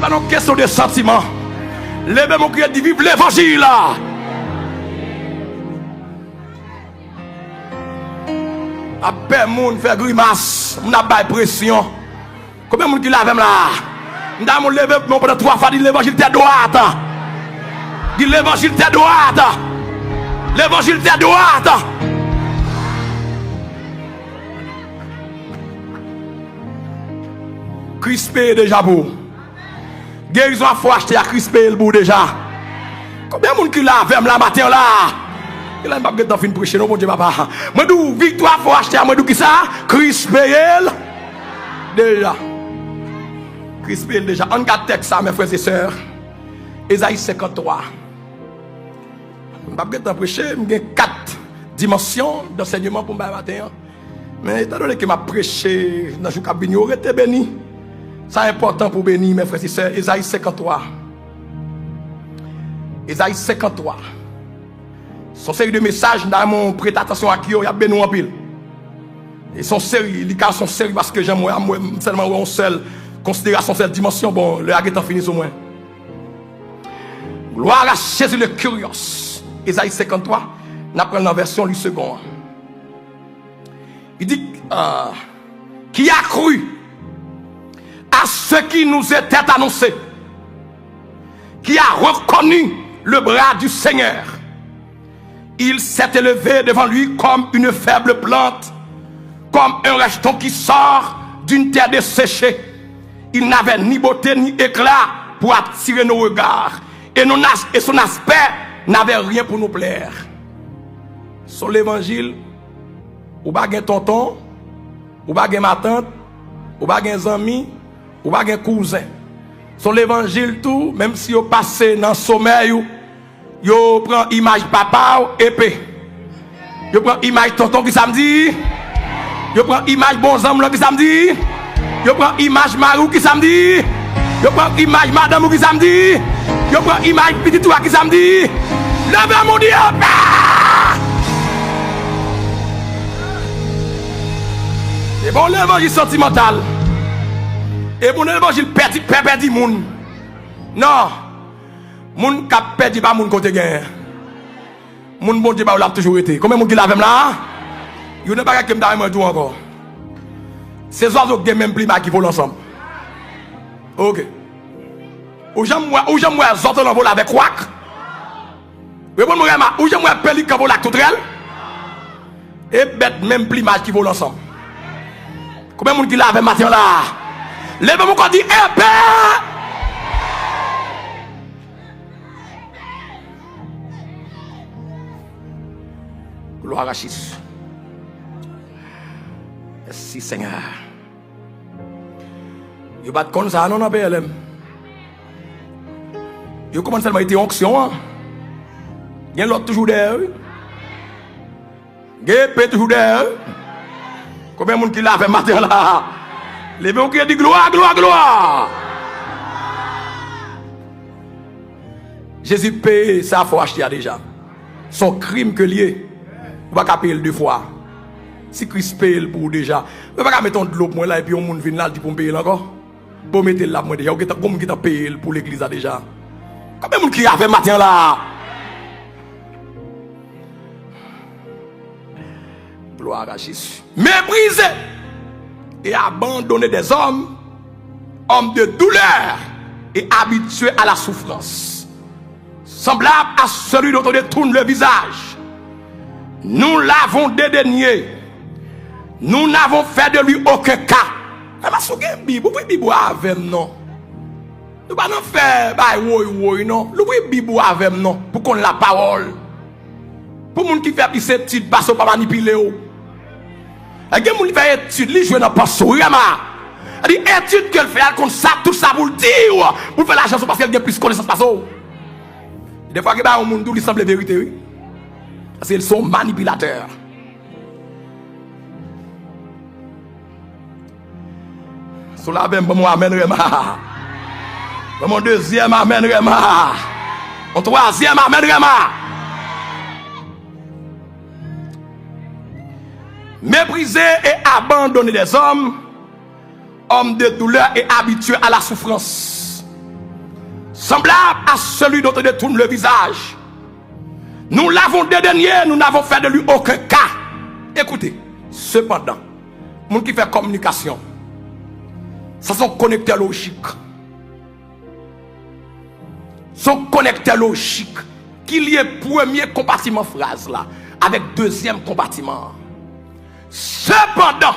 pas une question de sentiment. Levez mon cri et vive l'évangile là. Après, moun fait grimace, moun a bail pression. Combien de monde qui lave là? M'd'a levé mon pendant 3 fois, dit l'évangile t'est droite. Dit l'évangile t'est droite. L'évangile t'est droite. Crispé déjà pour. Guérison a faut acheter à crispé le bout déjà. Combien de monde qui lave là matin là? Il a pas de fin prêcher non bon Dieu papa. Moi dou victoire faut acheter à moi dou qui ça? Crispé déjà. Crispé déjà. On garde texte ça mes frères et sœurs. Ésaïe 53. Je ne vais pas prêcher, j'ai 4 dimensions d'enseignement pour me matin. Mais étant donné que m'a prêché dans le jour qui a béni, on était béni. C'est important pour bénir mes frères et sœurs. Ésaïe 53. Ésaïe 53. Son série de messages dans mon prête attention à qui il y a béni en pile. Et son série, il y a son série parce que j'aime seulement une seule considération, seule dimension. Bon, le hague est fini au moins. Gloire à Jésus le curieux. Ésaïe 53, nous apprenons la version du second. Il dit qui a cru à ce qui nous était annoncé, qui a reconnu le bras du Seigneur. Il s'est élevé devant lui comme une faible plante, comme un rejeton qui sort d'une terre desséchée. Il n'avait ni beauté ni éclat pour attirer nos regards, et son aspect n'avait rien pour nous plaire. Sur l'évangile, ou pas un tonton, ou pas ma tante, ou pas un ami, ou pas un cousin. Sur l'évangile tout, même si vous passez dans le sommeil, vous prenez image papa ou épée. Vous prenez image tonton qui samedi. Vous prenez image bon homme qui samedi. Vous prenez image marou qui samedi. Vous prenez image madame qui samedi. Vous prenez image petit toi qui samedi. Levez mon Dieu. Et bon l'évangile sentimental. Et bon l'évangile perdu moun. Non. Moun qui perdu pas moun côté gain. Moun bon Dieu l'a toujours été. Combien moun qui l'a même là? Yo ne pas que me d'ailleurs tout encore. Ces oiseaux qui même plus qui volent ensemble. OK. Ou j'aime moi zot en vol avec quack. Oui bon moi ou j'aime moi pélican vol avec toutrelle. Et bête même plus qui volent ensemble. Combien moun qui l'a avec matin là? Lève mon corps dit épée. Gloire à Jésus. Merci Seigneur. Vous pas comme ça non PLM. Vous commencez seulement été onction. Il y a l'autre toujours derrière. Il y a toujours derrière. Combien de monde qui l'a fait matin là? Levez mon cri dit gloire, gloire, gloire. Jésus paye ça, faut acheter déjà. Son crime que lié. Vous ne pouvez pas payer 2 fois. Si Christ paye pour déjà. Vous ne pouvez pas mettre de l'eau pour moi là et puis on vient là pour me payer encore. Pour mettre là moi déjà. Vous avez payé pour l'église déjà. Combien de monde qui a fait matin là? Gloire à Jésus. Mépriser et abandonner des hommes de douleur et habitués à la souffrance, semblable à celui dont on détourne le visage. Nous l'avons dédaigné. Nous n'avons fait de lui aucun cas. Mais vous pouvez Bible avec non. Nous pas faire non. Nous Bible avec non pour qu'on la parole. Pour moun qui fait plus étude pas pas manipuler. Et que moun fait étude, li jouer dans pasteur vraiment. Il dit étude qu'elle fait comme ça tout ça pour le dire pour faire la chance parce qu'elle a plus connaissance pas ça. Des fois que ba un monde lui semble vérité oui. Parce qu'ils sont manipulateurs. Sur la même bon amen rema. Mon deuxième amen rema. Mon troisième amen rema. Mépriser et abandonner des hommes de douleur et habitués à la souffrance. semblable à celui dont on détourne le visage. Nous l'avons dédaigné, nous n'avons fait de lui aucun cas. Écoutez, cependant, les gens qui font communication, ça sont connectés logiques. Sont connectés logiques. Qu'il y ait premier compartiment phrase là, avec deuxième compartiment. Cependant,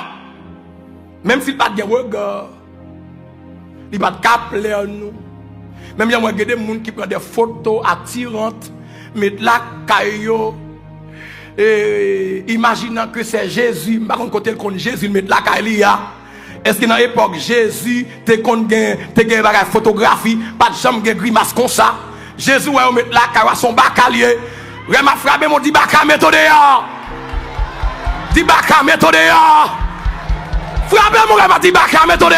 même s'il n'y a pas de regard, il n'y a pas de cap nous. Même il y a des gens qui prennent des photos attirantes, mettent la caillou, imaginant que c'est Jésus. Par contre, côté qu'on Jésus, mettent la caillou. Est-ce que dans l'époque Jésus, tu as une photographie, pas de jambe, de grimace comme ça? Jésus, ouais, on met la caillou à son bacalier. Vraiment frappé, mon dit baka, méthode. Dit baka, méthode. Frappez, mon gars, dit baka, méthode.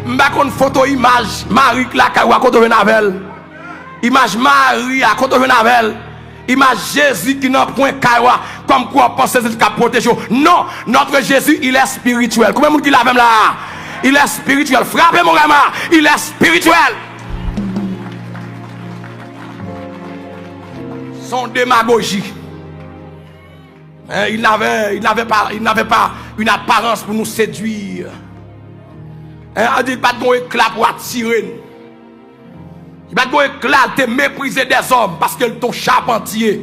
M'bakon photo image Marie la caillou à côté de Navel. Image Marie à côté de Navel. Image Jésus qui n'a point caillou comme quoi penser c'est qu'il protège. Non, notre Jésus, il est spirituel. Combien de monde qui l'a même là? Il est spirituel. Frappez mon gars, il est spirituel. Son démagogie. Il n'avait pas une apparence pour nous séduire. Il n'y a pas de éclat pour attirer. Il n'y a pas de éclat de mépriser des hommes parce qu'ils sont charpentiers.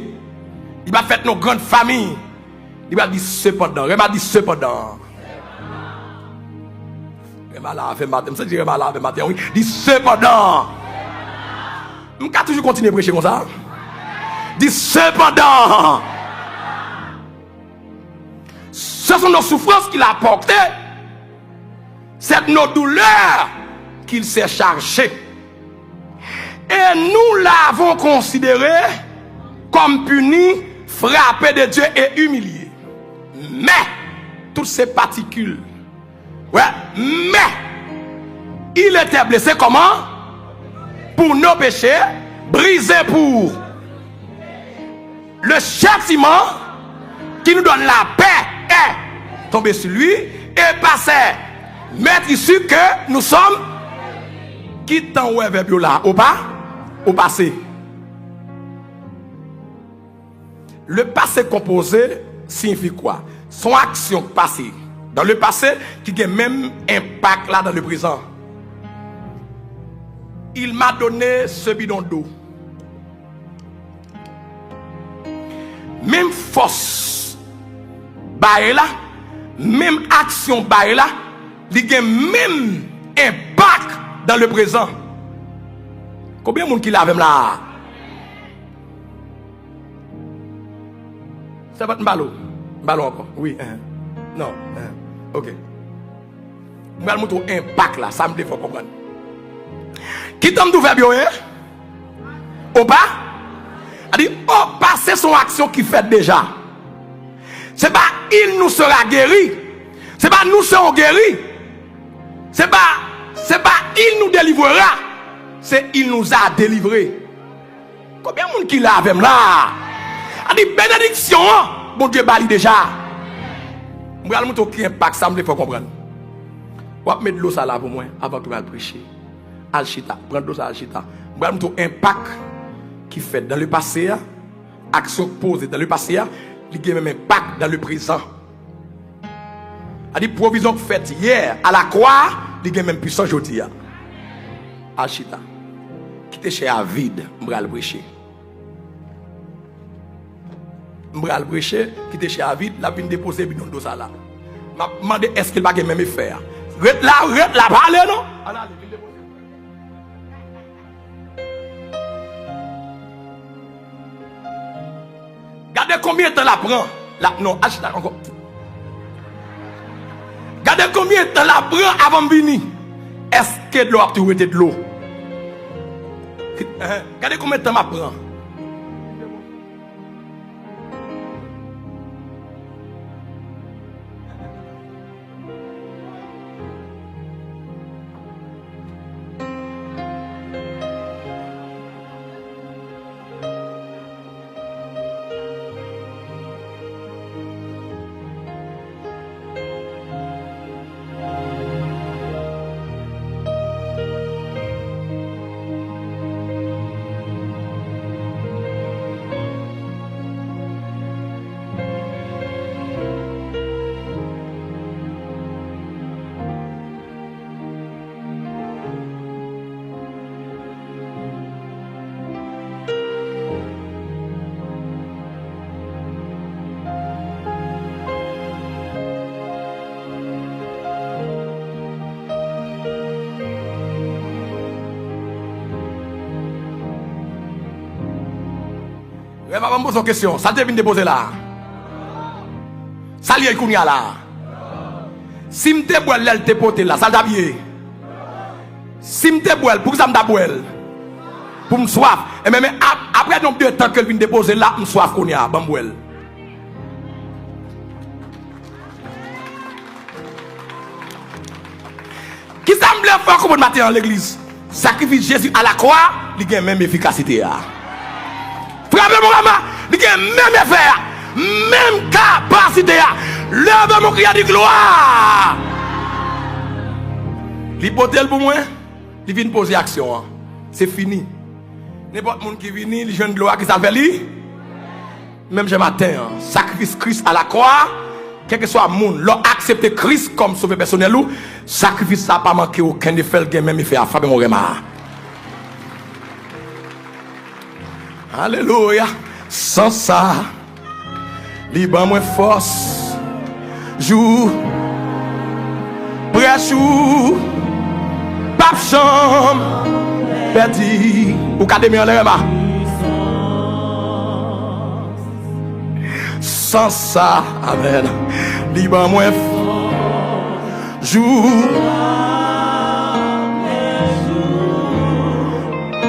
Il va faire nos grandes familles. Il va dire cependant. Il va dire cependant. Il dit cependant. Je vais toujours continuer à prêcher comme ça. Dit cependant. Ce sont nos souffrances qu'il a portées. C'est nos douleurs qu'il s'est chargé. Et nous l'avons considéré comme puni, frappé de Dieu et humilié. Mais, toutes ces particules, ouais, mais, il était blessé comment? Pour nos péchés, brisé pour le châtiment qui nous donne la paix est tombé sur lui et passé. Mettre ici que nous sommes quittant ouais verbe là au pas au passé. Le passé composé signifie quoi? Son action passée dans le passé qui a même impact là dans le présent. Il m'a donné ce bidon d'eau. Même force bail là, même action bail là, il y a même impact dans le présent. Combien de monde qui l'a même là? Ça va être ballon. Ballon encore. Oui. Non. Ok. Je vais montrer impact là. Ça me défend comprendre. Qui t'aime d'ouvrir bien? Au pas? A dit, oh, passer son action qui fait déjà. C'est pas il nous sera guéri. C'est pas nous serons guéris. C'est pas il nous délivrera. C'est il nous a délivrés. Combien de monde qui l'a avec là? A dit bénédiction, bon Dieu bali déjà. Je vais montrer qui impact, ça me fait comprendre. On va mettre de l'eau ça là pour moi avant que je prêcher. Alchita, prendre de l'eau ça Alchita. Je vais montrer impact qui fait dans le passé, action posée dans le passé, il y a même impact dans le présent. A dit provision faite hier à la croix, il y a même puissance aujourd'hui. Alchita, qui était chez Avid, je vais le prêcher. Je vais le prêcher, qui était chez Avid, la vient déposer bidon de ça là. Je me demande est-ce qu'il va même faire. Rete là, parler non? Regardez combien de temps la prend. Non, achète encore. Regardez combien de temps la prend avant de venir. Est-ce que de l'eau a toujours été de l'eau? Regardez combien de temps la prend. Je vais me poser une question. Ça te vient déposer là. Ça lié kounya là. Si m'te boire l'elle te pote là, ça t'a bien. Si m'te boire, pour ça m'ta boire. Pour me soif. Et même après nombre de temps qu'elle vient déposer là, me soif kounya, ban boire. Qui ça me lève faire comme matin dans l'église? Sacrifice Jésus à la croix, il a même efficacité. Frère mon rama, il a même effet, même capacité. Lève mon cri de gloire. L'hypothèse pour moi, il vient poser action. C'est fini. N'importe qui qui vient, il jeune gloire qui s'appelle lui. Même je matin, sacrifice Christ à la croix. Quel que soit le monde, l'ont accepté Christ comme sauveur personnel ou sacrifice ça pas manqué aucun effet le même effet à frapper mon remar. Alléluia. Sans ça, libre moins force. Jour, prêchou, pape chambre, perdu. Ou cademé en remar. Sans ça, amen. Libre moins jour,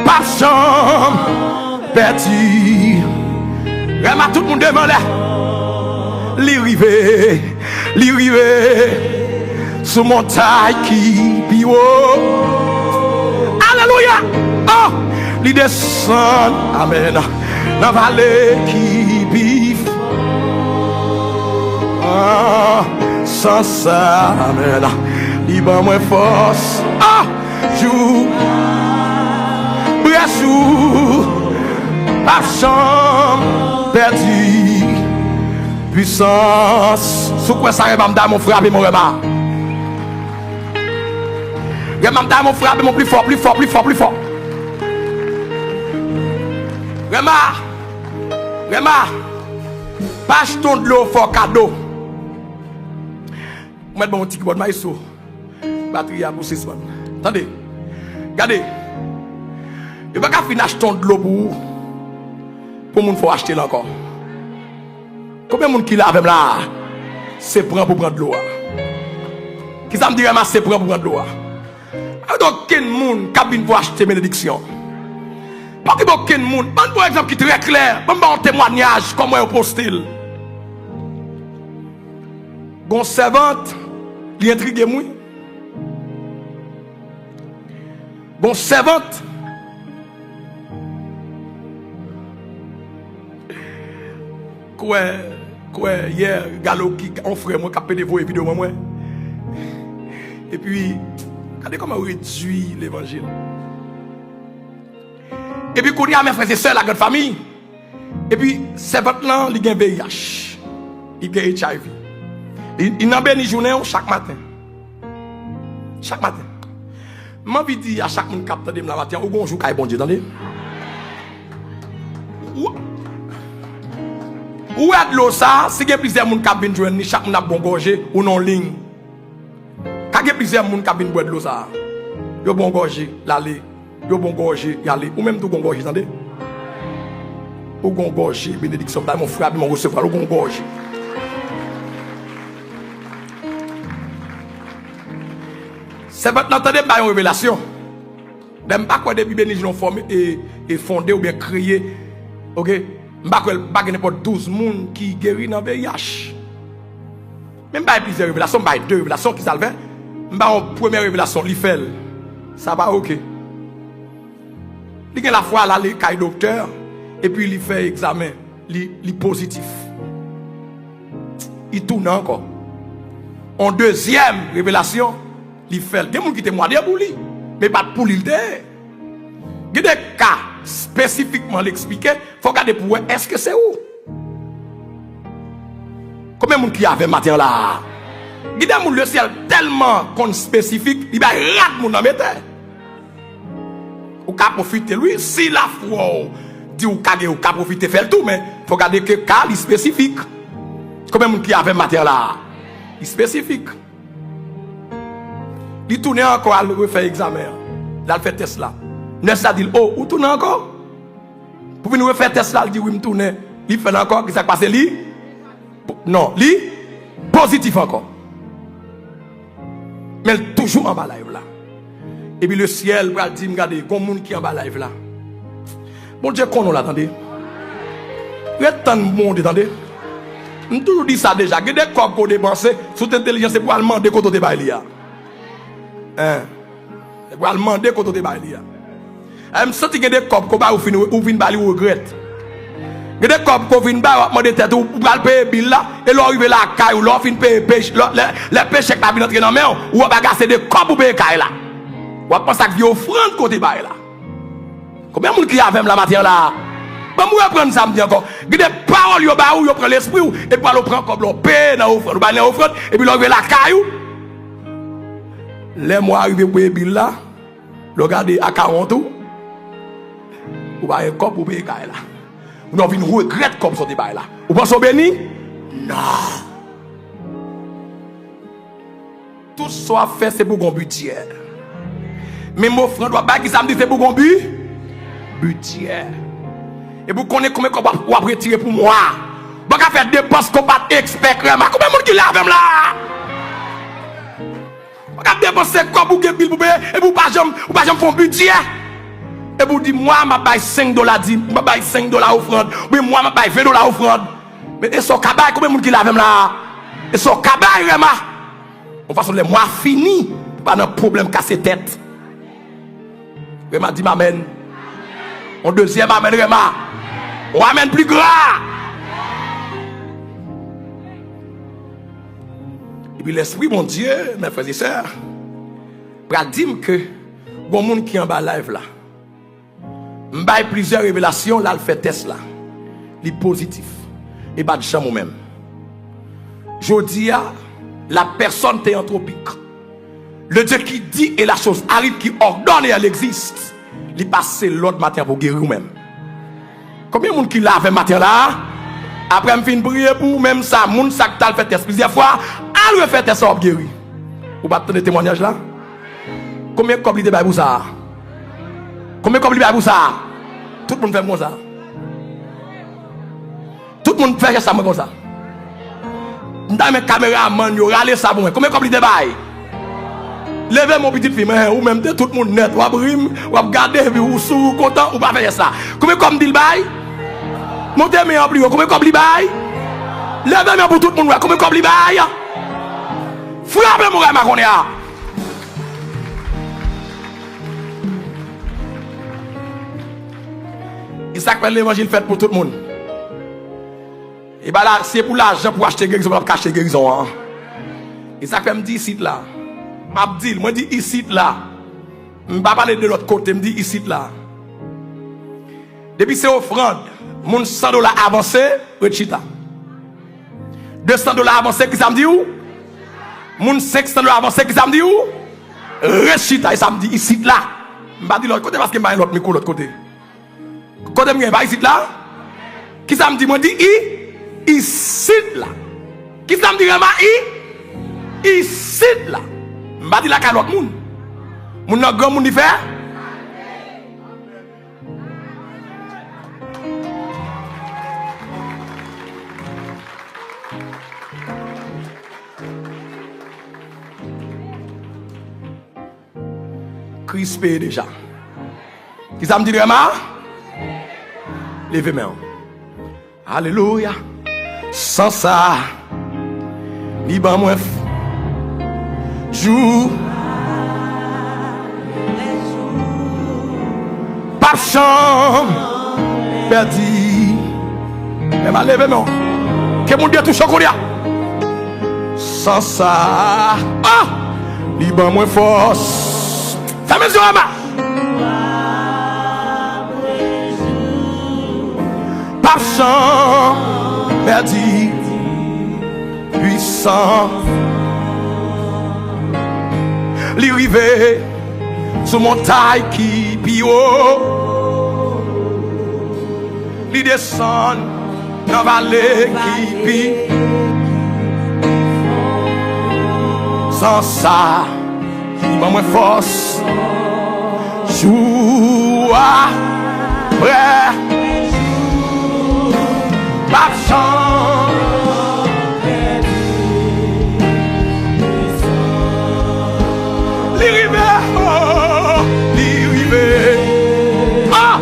pas chambre, petit. Vraiment tout le monde demande li rive sous montagne qui pio. Alléluia. Oh, li descend, amen. Dans vallée qui bif. Sans ça, amen. Libre moins force. Ah, joue, brechou, pas chambre, perdu, puissance. Sous quoi ça remarque mon frère et mon remar? Remarque mon frère et mon plus fort, plus fort, plus fort, plus fort. Remar, pas jeton de l'eau fort cadeau. Je vais mettre mon petit keyboard maïso. Batterie à pour 6 semaines. Attendez. Regardez. Je ne vais pas finir acheter de l'eau pour moun faut acheter encore. Combien de monde qui l'a avec là? C'est prend pour prendre de l'eau. Qui ça me dit c'est prend pour prendre de l'eau? Donc quel monde cabine pour acheter bénédiction? Pas que aucun monde. Par exemple qui est très clair. Un témoignage comment on poste. Gon servante, li intrigue moi. Gon servante. Quoi hier Galo qui on frère moi capé de vos vidéos moi. Et puis regardez comment on réduit l'évangile. Et puis qu'on y a mes frères et sœurs la grande famille. Et puis servante là, il gagne VIH. Il gagne HIV. Il n'a pas ni journée chaque matin. Chaque matin. Je m'envie de dire à chaque monde qui capte de la matin, ou bonjour, bon Dieu, attendez. Où est de l'eau ça? Si il y a plusieurs monde qui viennent joindre, chaque monde a bon gorgé ou non ligne. Quand il y a plusieurs monde qui viennent boire de l'eau ça, il y a bon gorgé, l'aller. Il y a bon gorgé, l'aller. Ou même tout bon gorgé, attendez. Ou bon gorgé, bénédiction, mon frère, mon recevoir, ou bon gorgé. C'est maintenant attendez pas une révélation. Même pas quoi depuis bénédiction formé et fondé ou bien créé. OK? Pas n'importe 12 personnes qui guérit dans VIH. Même pas plusieurs révélations, pas deux révélations qui salvent. Pas une première révélation, il fait. Ça va OK. Il y a la fois là, il y docteur et puis il fait examen, il positif. Il tourne encore. En deuxième révélation, il fait. Il y a des gens qui témoignent pour lui, mais pas pour lui. Il y a des cas spécifiquement l'expliquer. Il faut regarder pour voir est-ce que c'est où. Combien de gens qui avaient matin là? Il y a des gens le ciel tellement spécifique, il va rater mon nom. Ou ka profiter lui si la foi dit ou ka profiter faire tout mais faut regarder que cas spécifique. Combien de gens qui avaient matin là? Il spécifique. Il tourne encore à refaire examen. Il a fait test là. Nest a dit oh, ou tourne encore? Pour venir refaire test là, il dit oui, me tourne. Il fait encore, qu'est-ce qui s'est passé? Lui? Non, lui, positif encore. Mais elle toujours en bas live là. Et puis le ciel va dire, regardez, il y a un monde qui est en bas live là. Bon Dieu, qu'on l'a attendez. Il y a tant de monde, attendez. Je toujours dit ça déjà. Il y a des corps qu'on dépense sous intelligence pour aller demander quand on est baillé. Hein? Pour aller demander quand on est baillé. Je me sens qu'il y a des corps qu'on va ou fin bailler ou regrette. Il y a des corps qu'on vient bailler demander tête ou aller payer bill là et là arriver là caille ou là fin payer pêche les pêches qui va entrer dans main ou on va gasser des corps pour payer caille là. Ou on pense que offrande côté bailler là. Combien de monde qui a avec la matière là? Bon, moi prendre ça me dit encore. Il y a des paroles yo ba ou yo prend l'esprit et puis on prend comme l'on paye dans offrande, ba dans offrande et puis l'on veut la caillou. Les mois arrivé pour bill là, regardez à 40 ou va un cop pour payer caille là. Vous n'avez une regrette comme ça débat là. Vous pensez béni? Non. Tout soit fait c'est pour un budget. Mais mon frère doit pas qui ça me dit c'est pour un budget. Et vous connaissez combien qu'on va retirer pour moi. Vous pouvez faire des dépenses qu'on pas expert. Combien de monde qui l'a même là? Vous pouvez dépenser quoi pour que bill pour payer et vous pas jamais faire un budget. Et vous dites, moi, je vais $5, je vais $5 offrande. Oui, moi, je vais $20 offrande. Mais et ce cabay, combien de monde qui l'a même là? Et ce cabay, vraiment. De toute façon, les mois finis, pas de problème cassé tête. Vraiment dit, m'amène. On deuxième, amène, vraiment. On amène plus grand. Et puis l'esprit, mon Dieu, mes frères et sœurs, pour dire que, bon monde qui est en bas live là, m'baille plusieurs révélations, là, le fait test là. Il est positif. Et pas de chambre même. Je dis à la personne théanthropique. Le Dieu qui dit et la chose arrive, qui ordonne et elle existe. Il passe l'autre matin pour guérir vous-même. Combien de monde qui l'a fait matin là? Après, je finis de prier pour même ça, moun ça qui t'a fait test plusieurs fois, elle refait test ça pour guérir. Vous pas attendre témoignage là? Combien de compliqués pour ça? Combien de compliqués pour ça? Tout le monde fait comme ça. Tout le monde fait ça comme ça. Dans mes caméramans, yo râler ça pour moi. Combien de compliqués bail? Levez mon petit film, ou même tout le monde net, ou abrim, ou regarder, ou sous, content, ou pas faire ça. Combien comme dit le bail? Montez mes en plus, combien comme dit bail? Levez mes pour tout le monde, combien comme dit bail? Frappez mon gars, ma connaît. Il s'appelle l'évangile fait pour tout le monde. Et bien là, c'est pour l'argent pour acheter guérison, pour cacher guérison. Hein? Et ça fait me dit ici là. M'abdil, moi dis ici là. Je ne vais pas parler de l'autre côté, je me dis ici là. Depuis c'est offrande, mon $100 avancé, rechita. $200 avancé, qui ça me dit où? Mon $500 avancé, qui ça me dit où? Rechita, et ça me dit ici là. Je ne vais pas dire l'autre côté parce que je vais l'autre micro l'autre côté. Quand je vais ici là, qui ça me dit? Moi dis ici là. Qui ça me dit vraiment ici là. Je vais dire là qu'à l'autre monde. Mon grand monde y fait. Crispé déjà. Qui ça me dit vraiment? Levez main. Alléluia. Sans ça, liban moins jour. Pas chambre perdu. Mais ma levez main. Que mon Dieu touche au courrier. Sans ça, liban moins force. Fais mes yeux à ma. Chant perdu, puissant, l'irivé sous montagne qui pio, l'y descend dans vallée qui pi, sans ça, il m'a moins force, joue après. Pas chant. L'irivé, oh, l'irivé. Ah!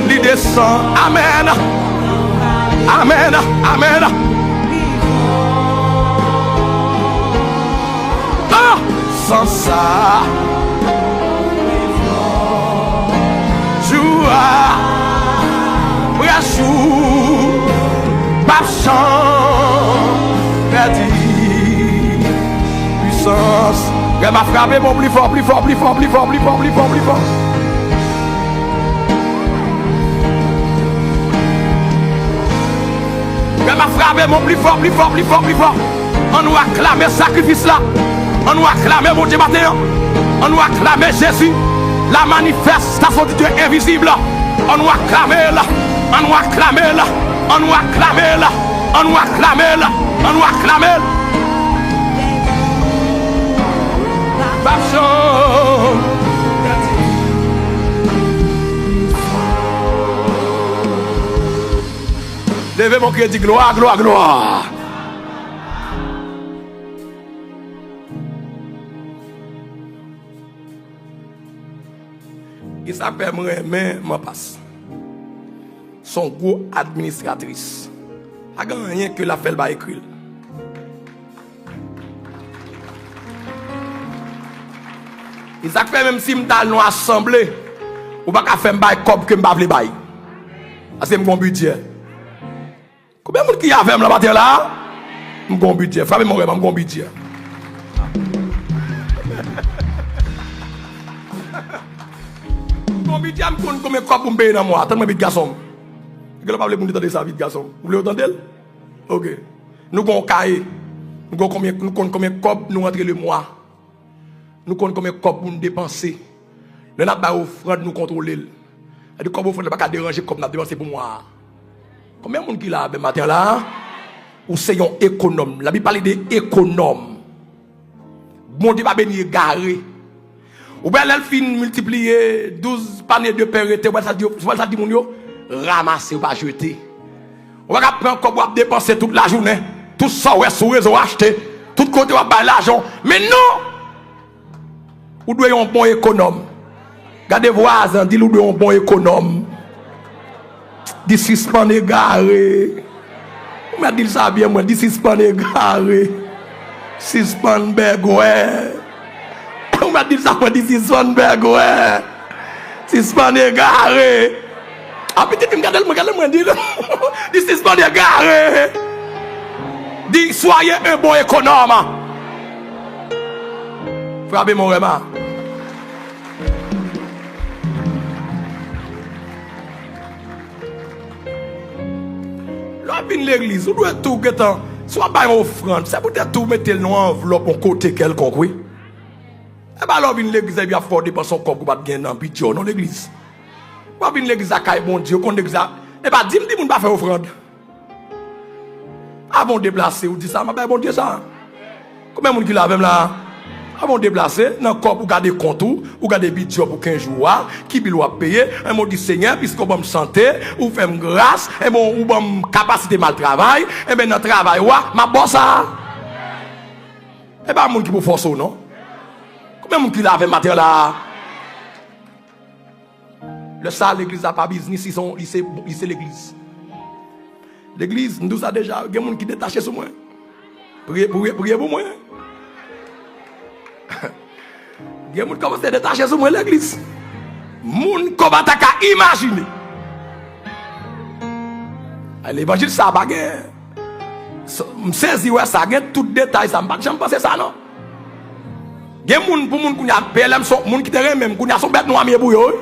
L'idée descend. Amen. Amen. Amen. Ah! Sans ça. Joua. Brachou. Papchan. Perdu. Puissance. Elle m'a frappé mon plus fort, plus fort, plus fort, plus fort, plus fort, plus fort, plus fort. Elle m'a frappé mon plus fort, plus fort, plus fort, plus fort. On nous acclame sacrifice là. On nous acclame mon Dieu matin. On nous acclame Jésus. La manifestation du Dieu invisible. On nous acclame là. On nous acclame là. On nous acclame là. On nous acclame là. On nous acclame là. Passion. Levez mon cri et dit gloire, gloire, gloire. Il s'appelle mais m'en passe. Son gros administratrice. A rien que la fait va écrire. Il s'appelle même si m'ta non assemblée ou pas faire m'bail comme que m'pa vle bail. C'est mon budget. Combien de monde qui a fait la matin là? Mon budget. Frappez mon rêve, mon budget. Mon budget, je connais combien de fois pour me payer dans moi. Tellement de garçons. Je ne pas vous dire ça, vite garçon. Vous voulez entendre? Ok. Nous avons un cahier. Nous avons combien de copes nous rentrer le mois. Nous avons combien de copes pour nous dépenser. Nous avons pas offrande nous contrôler. Et du coup, vous ne pouvez pas déranger comme nous avons dépensé pour moi. Combien de monde qui l'a ce matin là? Ou c'est un économe. La Bible parle d'économe. Bon Dieu va bénir garé. Ou bien elle fin multiplier 12 paniers de pain rété. Ou bien ça dit mon yo ramasser ou pas jeter. On va prendre comme on dépenser toute la journée. Tout ça ouais sur réseau acheter. Tout côté on va bailler l'argent. Mais non. Ou doit un bon économe. Gardez voisin dit ou doit un bon économe. Dit suspend égaré. On m'a dit ça bien moi, dit suspend égaré. Suspend bergoué. On m'a dit ça moi, dit suspend bergoué. Suspend égaré. Ah peut-être me regarde moi dit dit suspend égaré. Dit soyez un bon économe. Frappez mon remarque. L'obin l'église, vous doit tout guetant, soit par une offrande, c'est peut-être tout mettre le enveloppe en côté quelconque, oui. Et bien l'obin l'église, il y a fort dépenser son corps pour pas gagner dans budget dans l'église. L'obin l'église, il bon Dieu, qu'on l'église, et bien dis-moi, dis-moi, pas faire offrande. Avant de déplacer, vous dites ça, mais bon Dieu, ça. Combien de monde qui l'a même là? Avant de déplacer, dans le corps, vous gardez compte, vous gardez budget pour 15 jours, qui doit payer, et mon dit Seigneur, puisque vous me santé, vous faites grâce, et vous avez capacité de travail, et bien dans le travail, ma bosse ça. Et bien, monde qui vous force, non? Combien de monde qui l'a fait matin là? Le ça, l'église n'a pas business, c'est l'église. L'église, nous avons déjà, il y a des gens qui sont détachés sur moi. Priez pour moi. Il y a des gens qui commencent à détacher sur moi l'église. Les gens commencent à imaginer. L'évangile, ça va gagner. Je sais si ça gagne tout détail, ça ne va pas penser ça, non? Il y a des gens qui ont PLM, des gens qui ont même, qui ont bête noire, mais pour eux.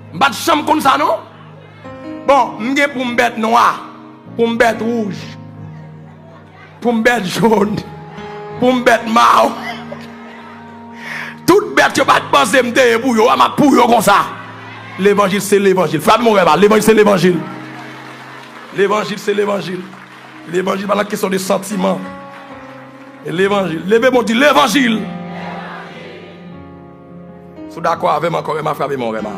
Je ne vais pas chambre comme ça, non? Bon, je vais pour une bête noire, pour une bête rouge, pour une bête jaune, pour une bête marron. Toute bête, tu ne vas pas penser que pour eux, pour eux comme ça. L'évangile, c'est l'évangile. Frappe mon rêve, l'évangile, c'est l'évangile. L'évangile, c'est l'évangile. L'évangile, pas la question des sentiments. L'évangile. Levez mon Dieu, l'évangile. Tout d'accord avec moi, encore, m'a frappé mon vraiment.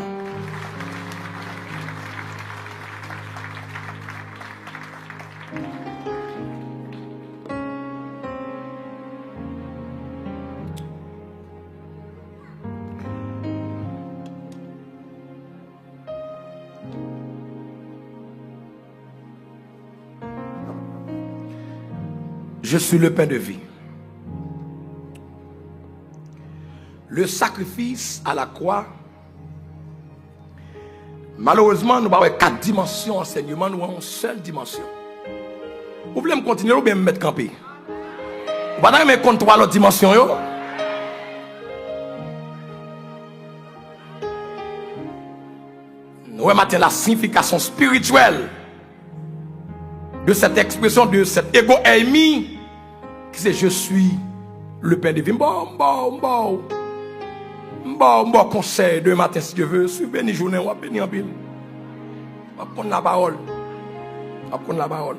Je suis le pain de vie. Le sacrifice à la croix, malheureusement, nous avons 4 dimensions enseignement, nous avons une seule dimension. Vous voulez me continuer ou bien me mettre campé? Vous allez me compter 3 autres dimensions. Nous avons maintenant la signification spirituelle de cette expression, de cet ego ennemi, qui c'est je suis le pain de vie. Bon conseil de matin si Dieu veut. Si béni journée, on va bénir en pile. On va prendre la parole. On va prendre la parole.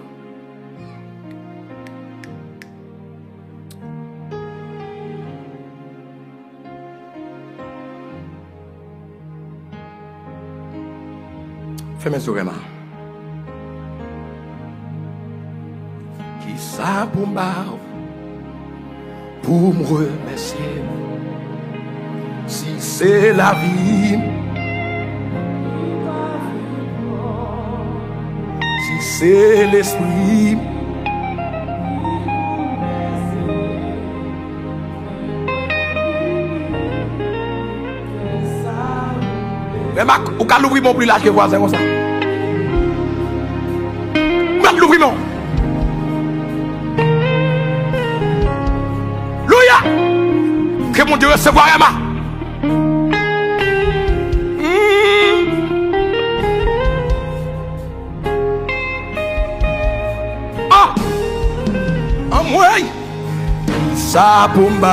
Fais mes oreilles. Qui ça pour me remercier? Si c'est la vie, si c'est l'esprit, remarque, ou qu'à l'ouvrir mon plus large que voisin comme ça. Ou l'ouvrir mon. Louia! Que mon Dieu recevoir Emma. Ça pour me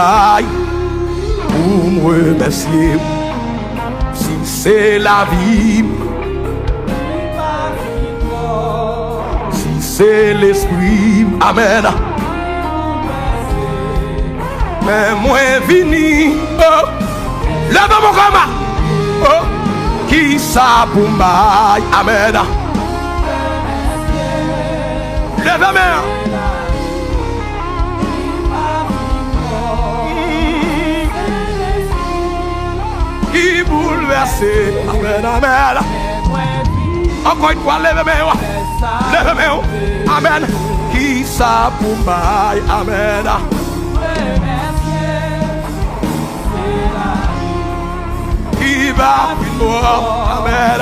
remercier. Si c'est la vie, si c'est l'esprit, amen. Mais moi vini, oh, lève mon coma, oh, qui ça pour moi, amen. Lève ma main. Qui bouleversé, amen, amen. Encore une fois, lève ma main, amen. Qui ça pour moi, amen. Qui va plus loin, amen.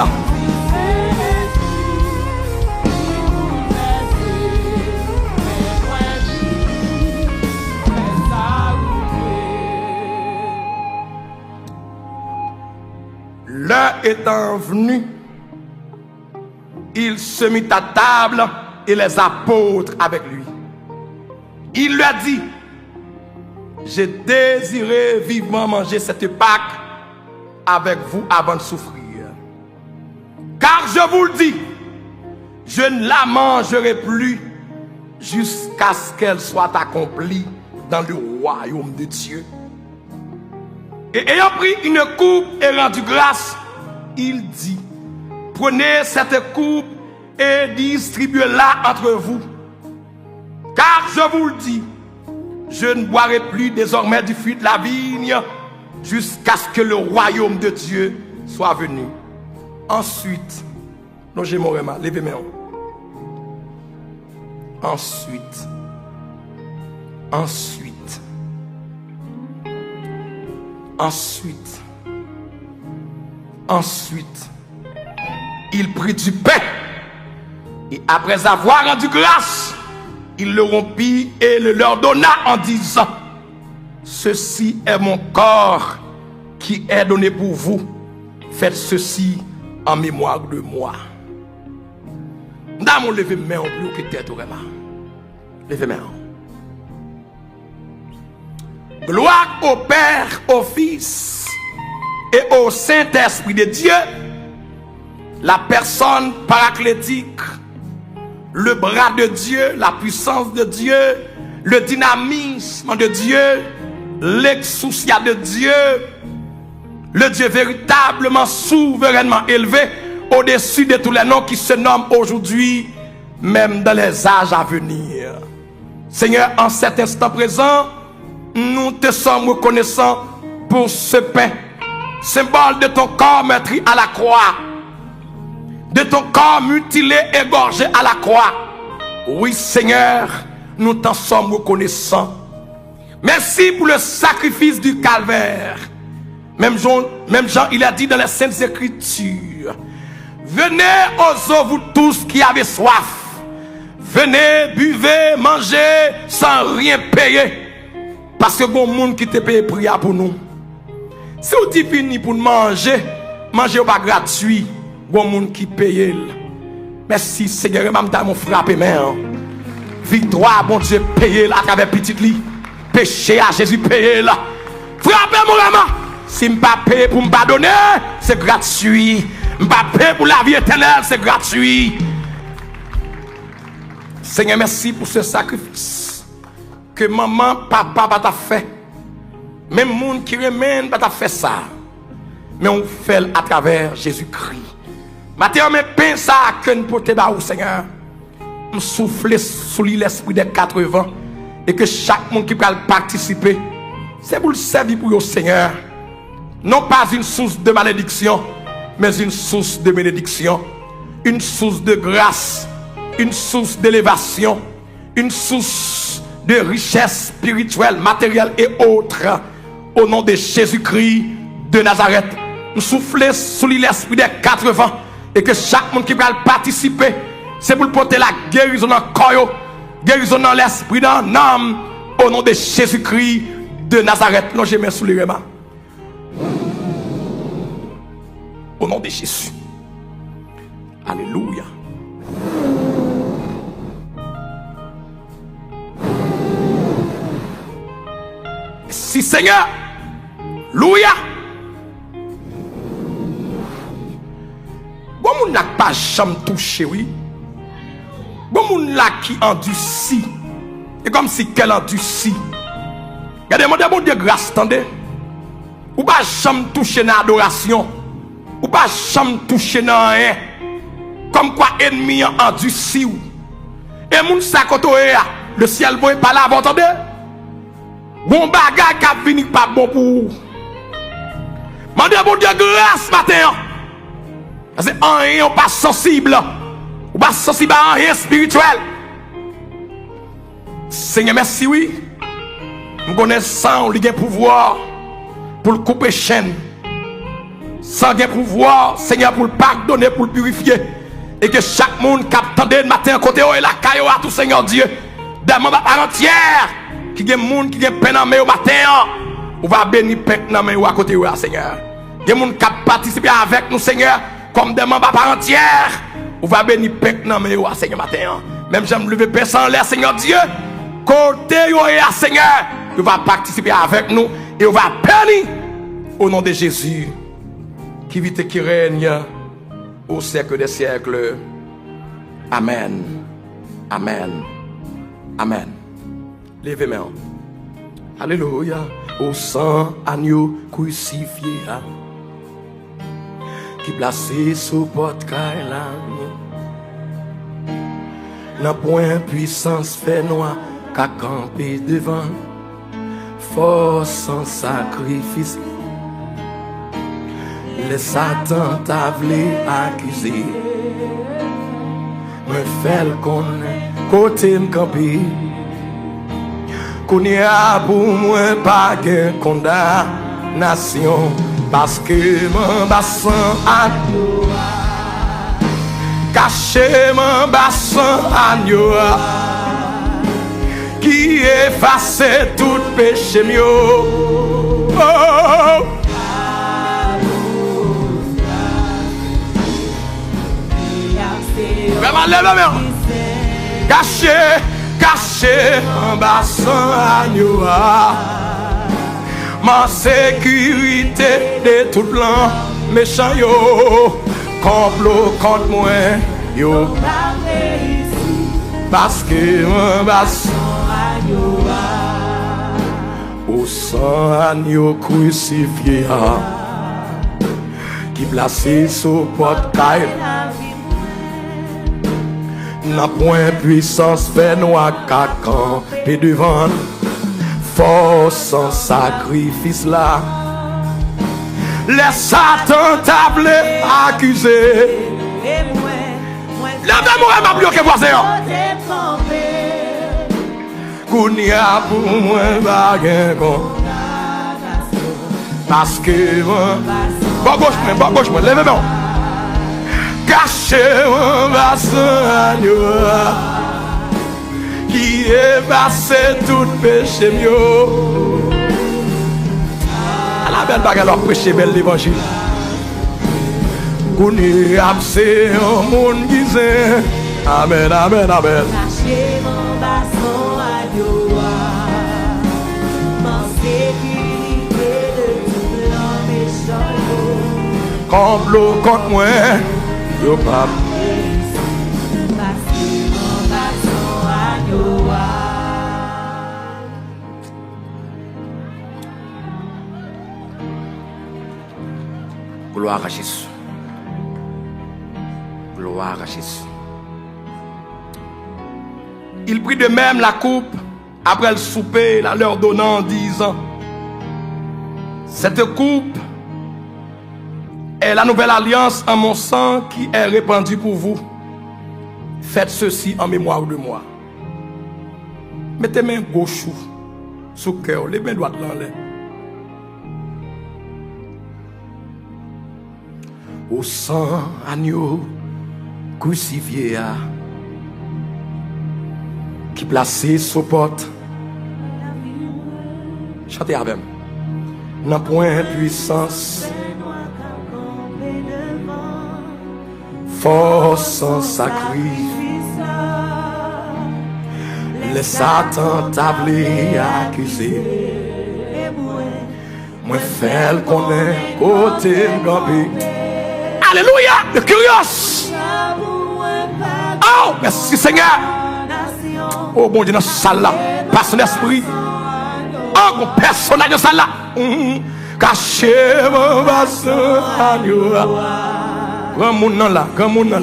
L'heure étant venue, il se mit à table et les apôtres avec lui. Il leur dit: j'ai désiré vivement manger cette Pâque avec vous avant de souffrir. Car je vous le dis, je ne la mangerai plus jusqu'à ce qu'elle soit accomplie dans le royaume de Dieu. Et ayant pris une coupe et rendu grâce, il dit: prenez cette coupe et distribuez-la entre vous. Car je vous le dis, je ne boirai plus désormais du fruit de la vigne jusqu'à ce que le royaume de Dieu soit venu. Ensuite, non, j'ai mon remar, levez mes mains. Ensuite, il prit du pain et après avoir rendu grâce, il le rompit et le leur donna en disant: ceci est mon corps qui est donné pour vous. Faites ceci en mémoire de moi. Nous levé main en plus que tête vraiment. Levez main. Gloire au Père, au Fils et au Saint-Esprit de Dieu, la personne paraclétique, le bras de Dieu, la puissance de Dieu, le dynamisme de Dieu, l'exousia de Dieu, le Dieu véritablement, souverainement élevé, au-dessus de tous les noms qui se nomment aujourd'hui, même dans les âges à venir. Seigneur, en cet instant présent, nous te sommes reconnaissants pour ce pain, symbole de ton corps meurtri à la croix, de ton corps mutilé, égorgé à la croix. Oui, Seigneur, nous t'en sommes reconnaissants. Merci pour le sacrifice du calvaire. Même Jean, il a dit dans les Saintes Écritures, venez aux eaux, vous tous qui avez soif. Venez, buvez, mangez, sans rien payer. Parce que bon monde qui te paye prix pour nous. Si vous dites fini pour manger, manger pas gratuit. Bon monde qui paye. Merci Seigneur, m'am frappé main. Victoire, bon Dieu, paye à travers petit lit. Péché à Jésus paye là. Frappez mon maman. Si je ne pas payer pour me pardonner, c'est gratuit. Je ne pas payer pour la vie éternelle, c'est gratuit. Seigneur, merci pour ce sacrifice que maman, papa t'a fait. Même monde qui remène pas t'a fait ça. Mais on fait à travers Jésus-Christ. Maintenant, mais peine ça que nous portons au Seigneur. Nous souffler sous l'esprit des 80 et que chaque monde qui peut participer, c'est pour le servir pour le Seigneur. Non pas une source de malédiction, mais une source de bénédiction, une source de grâce, une source d'élévation, une source de richesse spirituelle, matérielle et autres. Au nom de Jésus-Christ de Nazareth, nous soufflons sous l'esprit des 80 et que chaque monde qui va participer, c'est pour porter la guérison dans le corps, guérison dans l'esprit, dans l'âme, au nom de Jésus-Christ de Nazareth. Non, je mets sous les remas. Au nom de Jésus. Alléluia. Si Seigneur, Louia. Bon moun n'a pas jamais touché, oui. Bon moun là qui endurci. Et comme si qu'elle endurci. Regardez-moi de bon Dieu grâce, attendez. Ou pas jamais touché dans l'adoration. Ou pas jamais touché dans rien. Comme quoi ennemi endurci. Et moun sa koto le ciel voye pas là, vous entendez? Bon bagage qui a fini pas bon pour vous. Mandez bon Dieu grâce matin. Parce que rien pas sensible. Ou pas sensible à rien spirituel. Seigneur, merci, oui. Nous connaissons le pouvoir pour le couper chaîne. Sans le pouvoir, Seigneur, pour le pardonner, pour le purifier. Et que chaque monde qui attendait le matin côté et la caille à tout Seigneur Dieu. Des membres par entière. Qui a des gens qui ont peine en main au matin. On va bénir peine en main à côté de Seigneur. Des gens qui participent avec nous, Seigneur, comme des membres par entière. On va bénir peine en main au Seigneur matin. Même j'aime lever paix sans l'air, Seigneur Dieu. Côté de Seigneur, il va participer avec nous et on va bénir au nom de Jésus qui vit et qui règne au siècle des siècles. Amen. Amen. Amen. Levez main. Alléluia. Au sang agneau crucifié qui placé sous porte là. N'a point puissance fait noir qu'à camper devant. Force sans sacrifice. Les Satan t'avlé accusé. Me fait le connaître côté m'camper. Qu'on y a pour moi pas de condamnation. Parce que mon bassin agneau caché mon bassin agneau qui efface tout péché mieux. Oh. Vraiment lève la main. Caché mon bassin agneau. Ma sécurité de tout plan méchant yo complot contre moi yo parce que mon bassin au sang agneau crucifié qui placé sous porte caille. N'a point puissance fait nous à cacan et devant force sans sacrifice là. Les Satan table accusé. Lève-moi m'a bloqué voisin. Kounia pour moi baguette. Parce que bon gauche moi lève-moi. Caché mon bassin qui est passé tout péché mieux. À la belle bagarre leur prêcher belle l'évangile. Qu'on est absé au monde qui sait. Amen, amen, amen. Caché mon bassin à Yoa, mon sécurité de tout l'homme méchant. Complot contre moi, yo pas. Caché mon bassin à Yoa. Gloire à Jésus. Gloire à Jésus. Il prit de même la coupe après le souper, la leur donnant en disant: cette coupe est la nouvelle alliance en mon sang qui est répandue pour vous. Faites ceci en mémoire de moi. Mettez main gauche sous le cœur, les mains droites dans l'air. Au sang agneau crucifié qui placé sous porte. Chantez avec moi. N'a point puissance, force sans sacrifice. Les Satan tablé accusé. Moi fait qu'on est côté gambé. Alléluia, le curieux. Oh, merci Seigneur. Oh bon Dieu, dans cette salle là, passe l'esprit. Oh, mon personnage dans cette salle là. Caché mon bassin à Dieu. Grand monde là, grand monde là.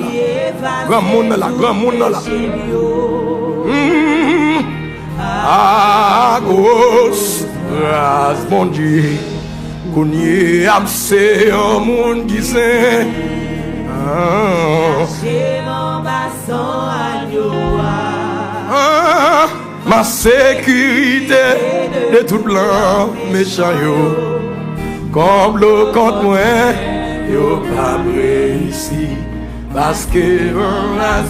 Grand monde là, grand monde là. Ah, gauche, grâce, mon Dieu. Qu'on y a c'est un monde qui sait. Caché mon bassin à Yoa. Ma sécurité de tout blanc méchant yo. Comme l'eau contre moi, yo pas ici. Parce que on a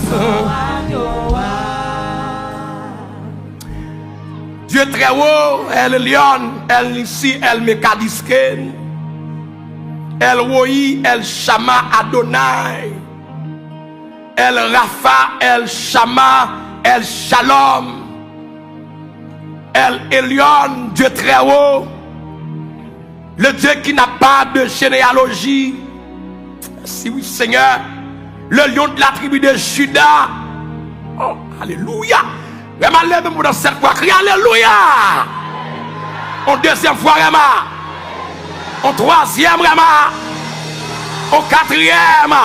Dieu très haut, elle lionne, elle ici, elle mécadisque. Elle Roi, elle Shama Adonai. Elle Rapha, elle Shama, elle Shalom. Elle Elion, Dieu très haut. Le Dieu qui n'a pas de généalogie. Si oui, Seigneur. Le lion de la tribu de Juda. Oh, alléluia. Vraiment, lève-moi dans cette fois. Crie alléluia. En deuxième fois, vraiment. En troisième, vraiment. En quatrième.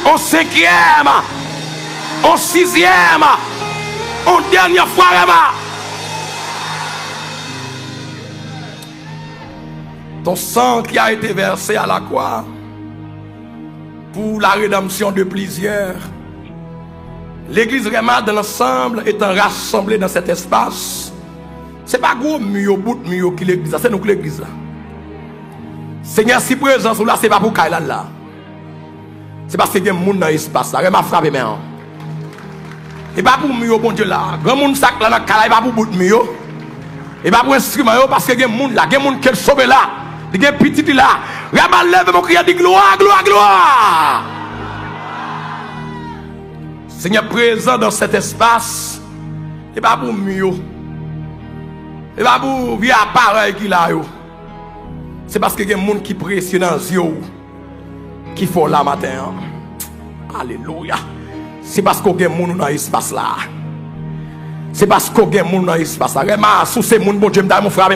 En cinquième. En sixième. En dernière fois, vraiment. Ton sang qui a été versé à la croix pour la rédemption de plusieurs. L'église vraiment dans l'ensemble étant rassemblée dans cet espace. C'est pas gros mur, bout de mur qui l'église, c'est nous l'église là. Seigneur, si présence là, c'est pas pour Kaila là. C'est parce que il y a des gens dans l'espace là. Vraiment frappé maintenant. Et pas pour mur, bon Dieu là. Grand monde sac là dans Kaila, pas pour bout de mur. Et pas pour instrument parce que il y a des gens là, il y a des gens qui sont sauvés là. Il y a des petits là. Vraiment lève mon cri de gloire, gloire, gloire. Seigneur présent dans cet espace. Et pas pour mieux. Et pas pour via appareil qu'il a. C'est parce que il y a des gens qui pressent dans les yeux. Qui font là matin. Alléluia. C'est parce qu'il y a des gens dans l'espace là. C'est parce qu'il y a des gens dans l'espace là. Vraiment, sous ces gens, bon Dieu, me donne mon frère.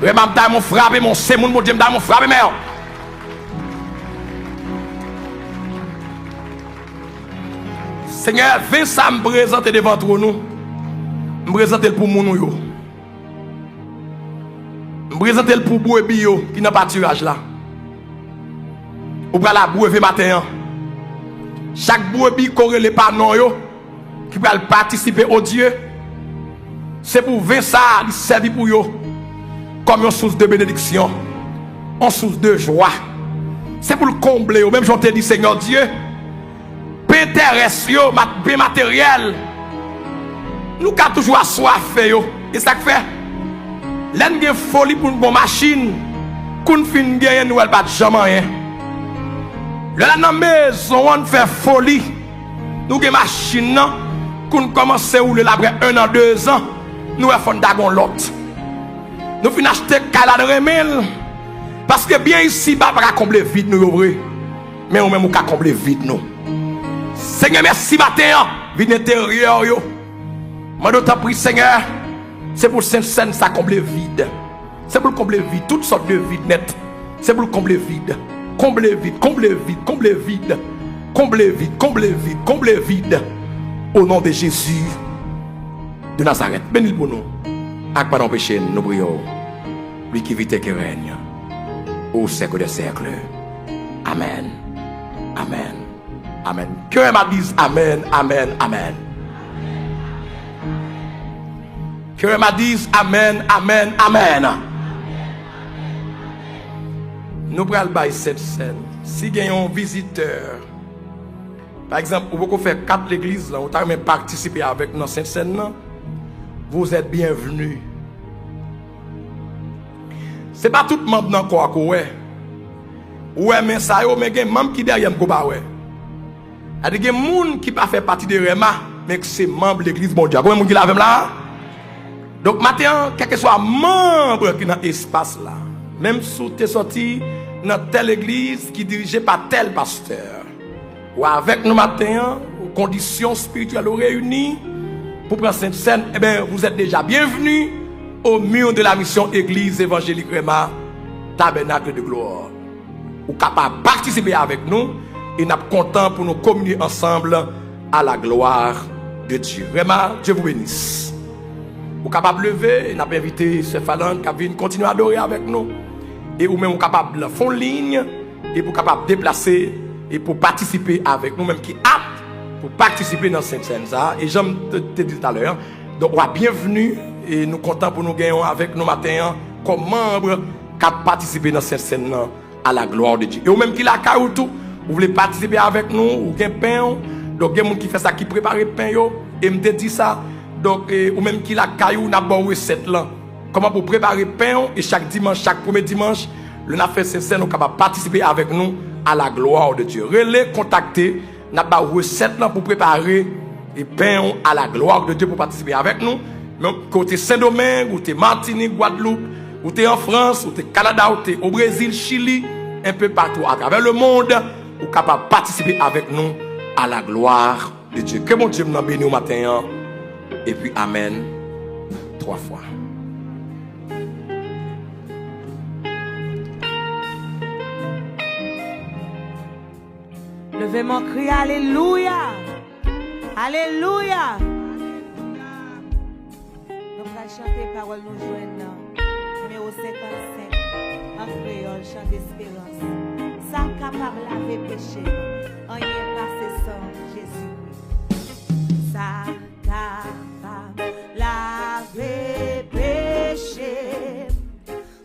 Vraiment, mon frappé, mon c'est mon Dieu, mon frappé, mais Seigneur, viens ça me présenter devant nous. Me présenter pour moun yo. Me présenter pour brebis yo qui n'a pas tirage là. Ou pas la brevet matin. Chaque brebis corrélé par non yo qui va participer au Dieu. C'est pour vingt ça, il servir pour yo comme une source de bénédiction, une source de joie. C'est pour le combler. Même j'en te dit Seigneur Dieu, paix terrestre yo, paix matériel. Nous avons toujours assoiffé yo. Et ça fait l'en gen folie pour une bonne machine, qu'on fin gagner nous elle pas jamais rien. Là dans maison on fait folie. Nous gen machine nan qu'on commence à rouler après 1 an 2 ans. Nous avons d'agon l'autre. Nous finissons acheter calade remel. Parce que bien ici, pas combler vite nous vrai. Mais on même on combler vite nous. Seigneur, merci matin. Vite intérieur yo. Moi d'autant prie Seigneur. C'est pour Sainte-Seine ça combler vide. C'est pour combler vide toutes sortes de vide net. C'est pour combler vide. Combler vide, combler vide, combler vide. Combler vide, combler vide, combler vide. Au nom de Jésus de Nazareth. Bénis pour nous. Avec pardon péché, nous prions. Lui qui vit et qui règne au siècle des siècles. Amen. Amen. Amen. Que ma dise Amen, Amen, Amen. Que ma dise Amen, Amen, Amen. Nous prenons le cette scène. Si il y a un visiteur, par exemple, vous pouvez faire 4 l'église, vous pouvez participer avec nous dans cette scène. Vous êtes bienvenus. Ce n'est pas tout le monde dans quoi ouais. Ouais, mais ça y est, mais il y a des gens qui derrière me pas ouais. Il y a des gens qui pas fait partie de Rema, mais qui sont membres de l'église mondiale. Combien de gens qui l'avent là? Donc maintenant, quel que soit membre qui est dans l'espace là, même si tu es sorti dans telle église qui est dirigée par tel pasteur, ou avec nous matin, aux conditions spirituelles réunies, pour prendre cette scène, eh bien, vous êtes déjà bienvenus au mur de la mission Église évangélique Rema, Tabernacle de gloire. Vous êtes capable de participer avec nous et nous sommes contents pour nous communier ensemble à la gloire de Dieu. Rema, Dieu vous bénisse. Vous êtes capable de lever et nous avons invité ce Falan qui vient continuer à adorer avec nous. Et vous-même, vous êtes capable de faire une ligne et vous êtes capable de déplacer et pour participer avec nous-mêmes qui apte pour participer dans cette scène. Et j'aime te dire tout à l'heure, donc bienvenue et nous sommes contents pour nous gagner avec nous matin comme membres qui participent dans cette scène à la gloire de Dieu. Et vous même qui la caillou tout, vous voulez participer avec nous, ou gain pain, donc il y a des gens qui fait ça, qui prépare le pain et me dit ça, donc ou même qui la caillou n'a pas recette là. Comment pour préparer le pain et chaque dimanche, chaque premier dimanche, le n'a fait cette scène, nous capable participer avec nous à la gloire de Dieu. Relais, contacter, n'a pas recette là pour préparer et pain à la gloire de Dieu pour participer avec nous. Même côté Saint-Domingue, ou t'es Martinique, Guadeloupe, ou t'es en France, ou t'es Canada, ou t'es au Brésil, Chili, un peu partout à travers le monde, ou capable de participer avec nous à la gloire de Dieu. Que mon Dieu nous bénisse au matin. Et puis Amen 3 fois. Levez mon cri, Alléluia. Alléluia. Nous allons chanter parole nous joignent. Numéro 55. En créole, chant d'espérance. Ça capable de laver péché. En y est passé sans Jésus. Ça capable de laver péché.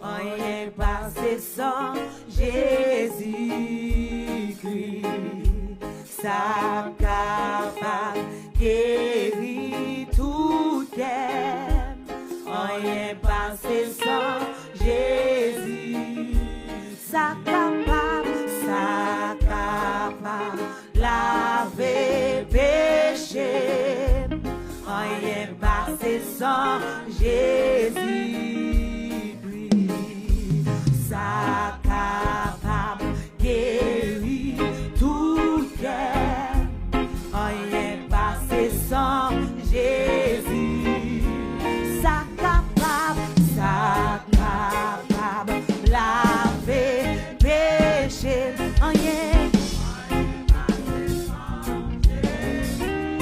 En y est passé sans Jésus-Christ. Ça capable guérir tout aime. Rien passé sans Jésus. Ça capable laver péché. Rien passé sans Jésus. Ça capable guérir tout aime. Rien passé sans Jésus. Ça capable laver péché. Rien passé sans Jésus.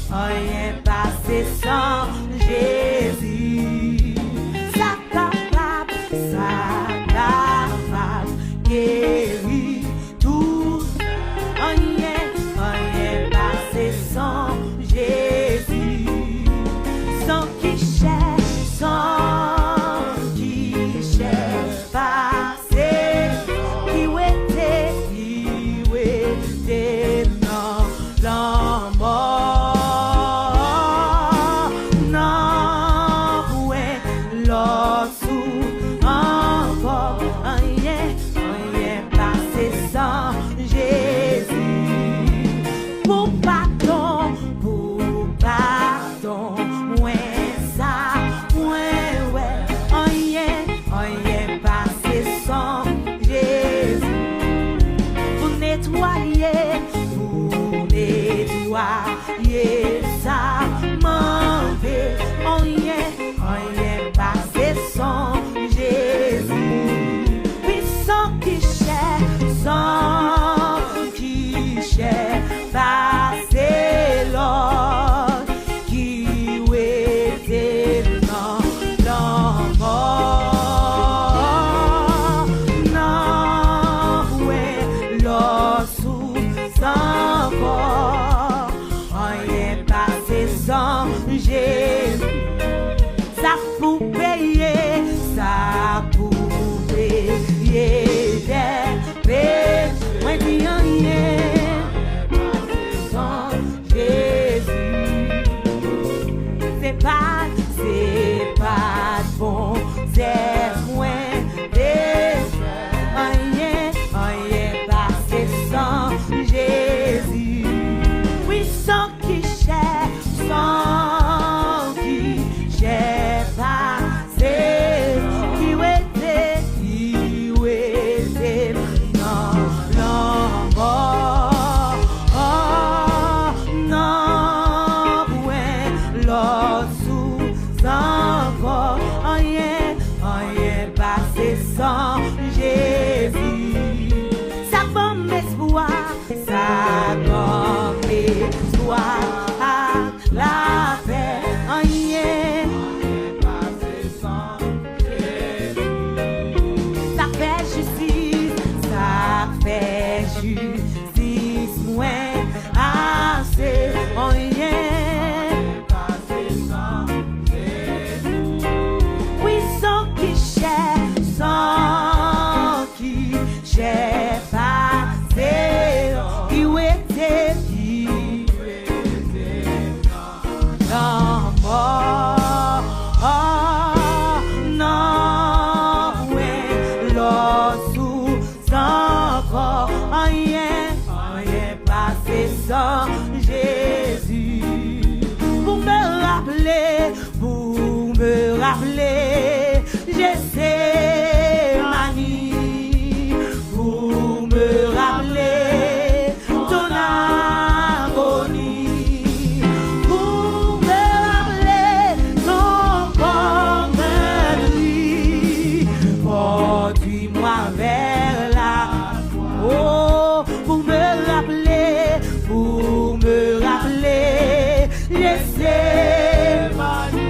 rien passé sans Jésus. Ça capable guérir tout. Rien passé sans Jésus. Sans qui cherche passé. Qui était dans la mort. Non, ouais, l'autre encore. Rien passé sans Jésus. Pour pardon, ouais, ça, ouais, rien passé sans Jésus. Vous nettoyez ça, mauvais, rien passé sans Jésus. Puissant qui cherche, passé l'autre, qui était dans la mort. Non, ouais, l'autre sous encore, rien passé sans Jésus. Ça pour payer, moi dis rien sans Jésus. C'est pas bon, c'est moins rien passé sans Jésus. Oui, sans qui cherche passé, qui était non, ouais, l'autre sous encore, rien passé sans Jésus. Ça comme espoir, la paix, rien passé sans Jésus. Ça fait justice, moins assez, rien passé sans Jésus. Puissant qui cherche passé, qui était dans mort. Non, ouais, l'autre sous encore, rien passé sans Jésus. Pour me rappeler, Gethsémani, pour me rappeler ton agonie, pour me rappeler ton corps meurtri, conduis-moi vers la oh, pour me rappeler, Gethsémani,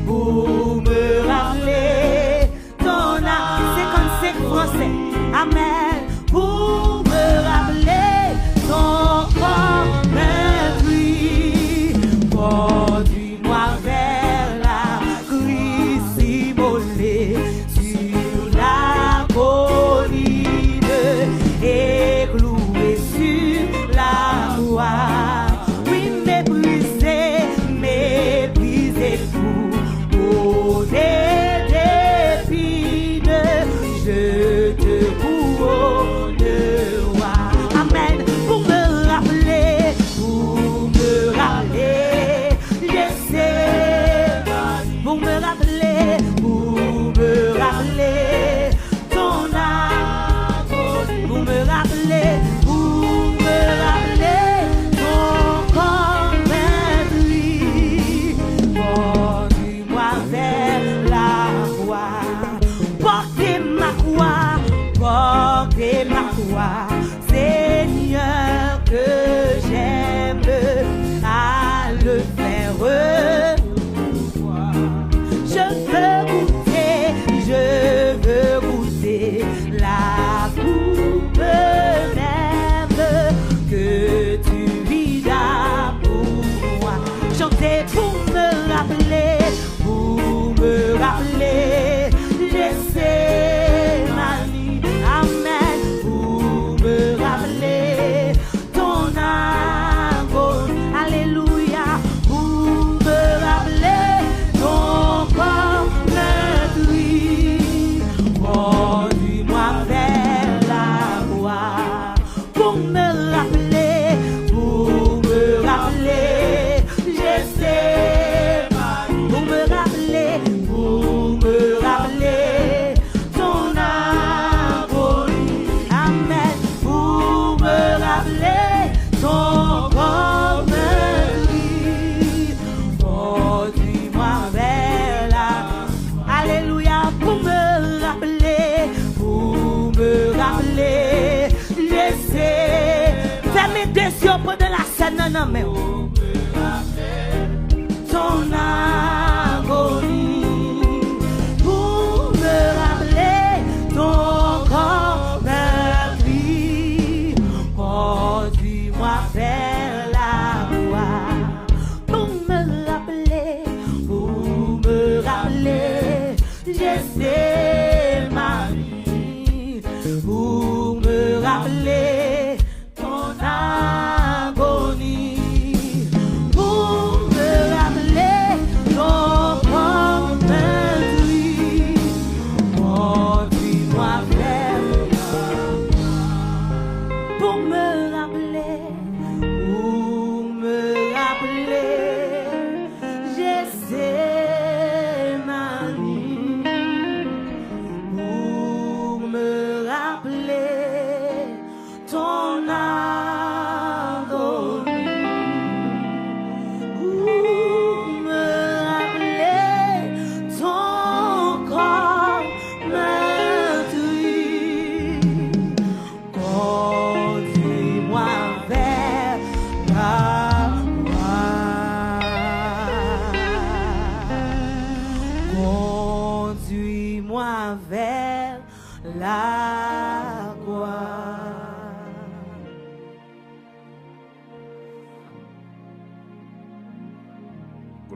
pour me rappeler ton âme, 55 français, amen, pour me rappeler ton corps meurtri, conduis-moi vers la Christ immolé sur la colline et cloué sur la croix, oui méprisé.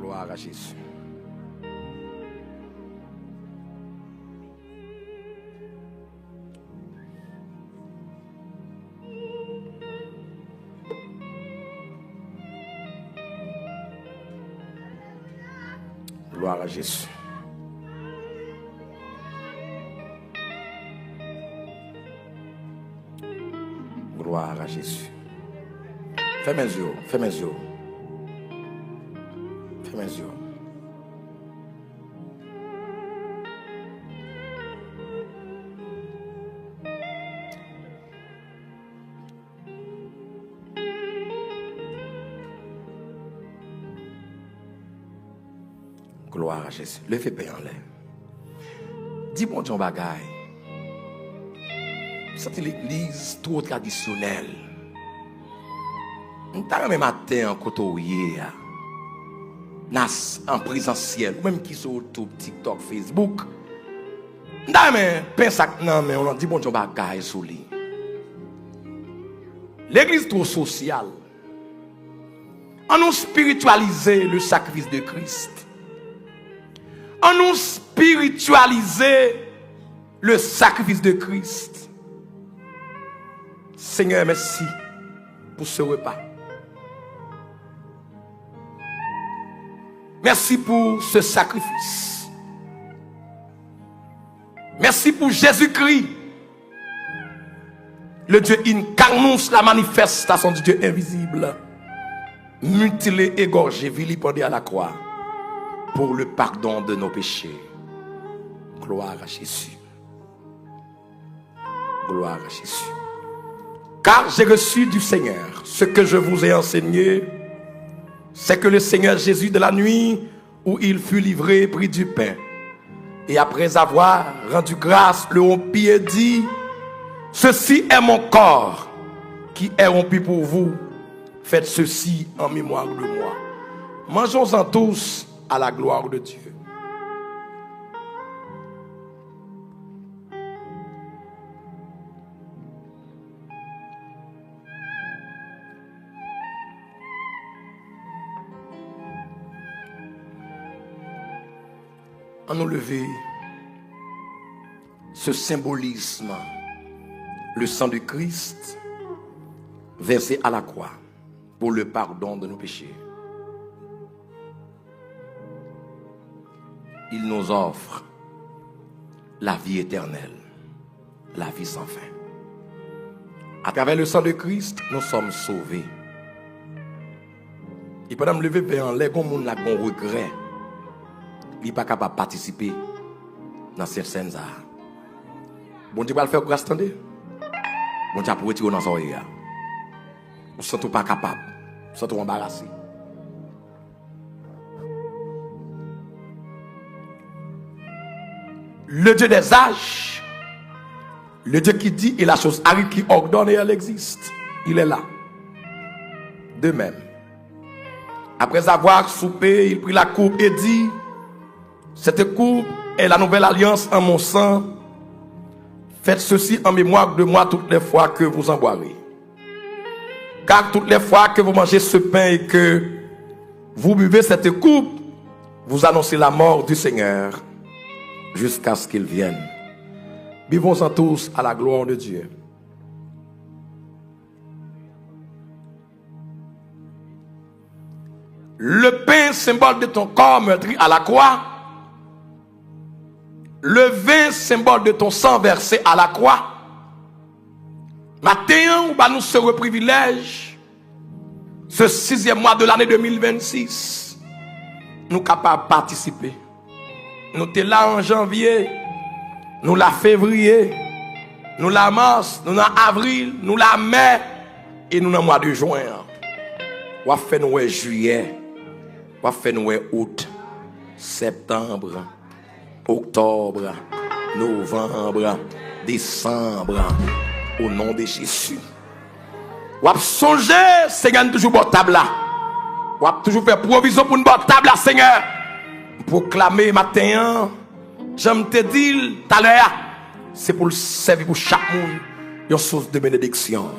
Gloire à Jésus. Gloire à Jésus. Gloire à Jésus. Fais mes yeux, fais mes yeux. Fais mes yeux. Gloire à Jésus. Levez paix en l'air. Dis bon Dieu bagaille. C'est l'église trop traditionnelle. On t'a même matin en côtoyer. Nas en présentiel, ou même qui sur YouTube, TikTok, Facebook. On t'a même pensé que non, mais on dit bon Dieu bagaille sur lui. L'église trop sociale. On nous spiritualiser le sacrifice de Christ. On nous spiritualiser le sacrifice de Christ. Seigneur, merci pour ce repas. Merci pour ce sacrifice. Merci pour Jésus-Christ, le Dieu incarnus, la manifestation du Dieu invisible, mutilé, égorgé, vilipendé à la croix, pour le pardon de nos péchés. Gloire à Jésus. Gloire à Jésus. Car j'ai reçu du Seigneur ce que je vous ai enseigné, c'est que le Seigneur Jésus, de la nuit où il fut livré, prit du pain, et après avoir rendu grâce, le rompit et dit: ceci est mon corps qui est rompu pour vous, faites ceci en mémoire de moi. Mangeons-en tous à la gloire de Dieu. En nous lever ce symbolisme, le sang de Christ versé à la croix pour le pardon de nos péchés. Il nous offre la vie éternelle, la vie sans fin. À travers le sang de Christ, nous sommes sauvés. Et pendant me lever vers les gens qui ont regret, il n'est pas capable de participer dans cette scène. Bon Dieu va le faire grâce, attendez. Bon Dieu va retirer dans son oreille. Vous ne sentez pas capable, vous sentez embarrassé. Le Dieu des âges, le Dieu qui dit et la chose arrive, qui ordonne et elle existe, il est là. De même, après avoir soupé, il prit la coupe et dit: cette coupe est la nouvelle alliance en mon sang. Faites ceci en mémoire de moi toutes les fois que vous en boirez. Car toutes les fois que vous mangez ce pain et que vous buvez cette coupe, vous annoncez la mort du Seigneur jusqu'à ce qu'il vienne. Vivons-en tous à la gloire de Dieu. Le pain, symbole de ton corps meurtri à la croix. Le vin, symbole de ton sang versé à la croix. Maintenant, nous ce privilège, ce 6e mois de l'année 2026, nous sommes capables de participer. Nous sommes là en janvier, nous la février, nous la mars, nous la avril, nous la mai, et nous dans le mois de juin. On fait nous juillet, on fait nous août, septembre, octobre, novembre, décembre, au nom de Jésus. On a songé, Seigneur, toujours bon table là. On a toujours fait provision pour une bonne table là, Seigneur. Proclamer matin, j'aime te dire tout à l'heure, c'est pour le servir pour chaque monde, une source de bénédiction.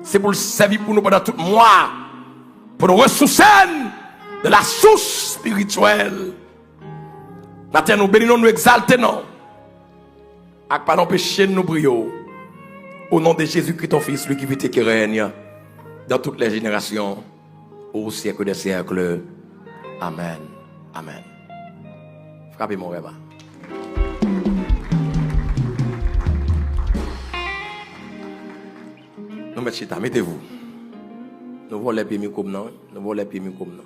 C'est pour le servir pour nous pendant tout le mois, pour nous ressourcer, de la source spirituelle. Matin, nous bénissons, nous exaltons. Et pas n'empêcher nous prier. Au nom de Jésus-Christ, ton Fils, lui qui vit et qui règne dans toutes les générations, au siècle des siècles. Amen. Amen. Frappez mon rêve. Nous mettons chita, mettez-vous. Nous voulons les pieds comme non. Nous voulons les pieds comme non.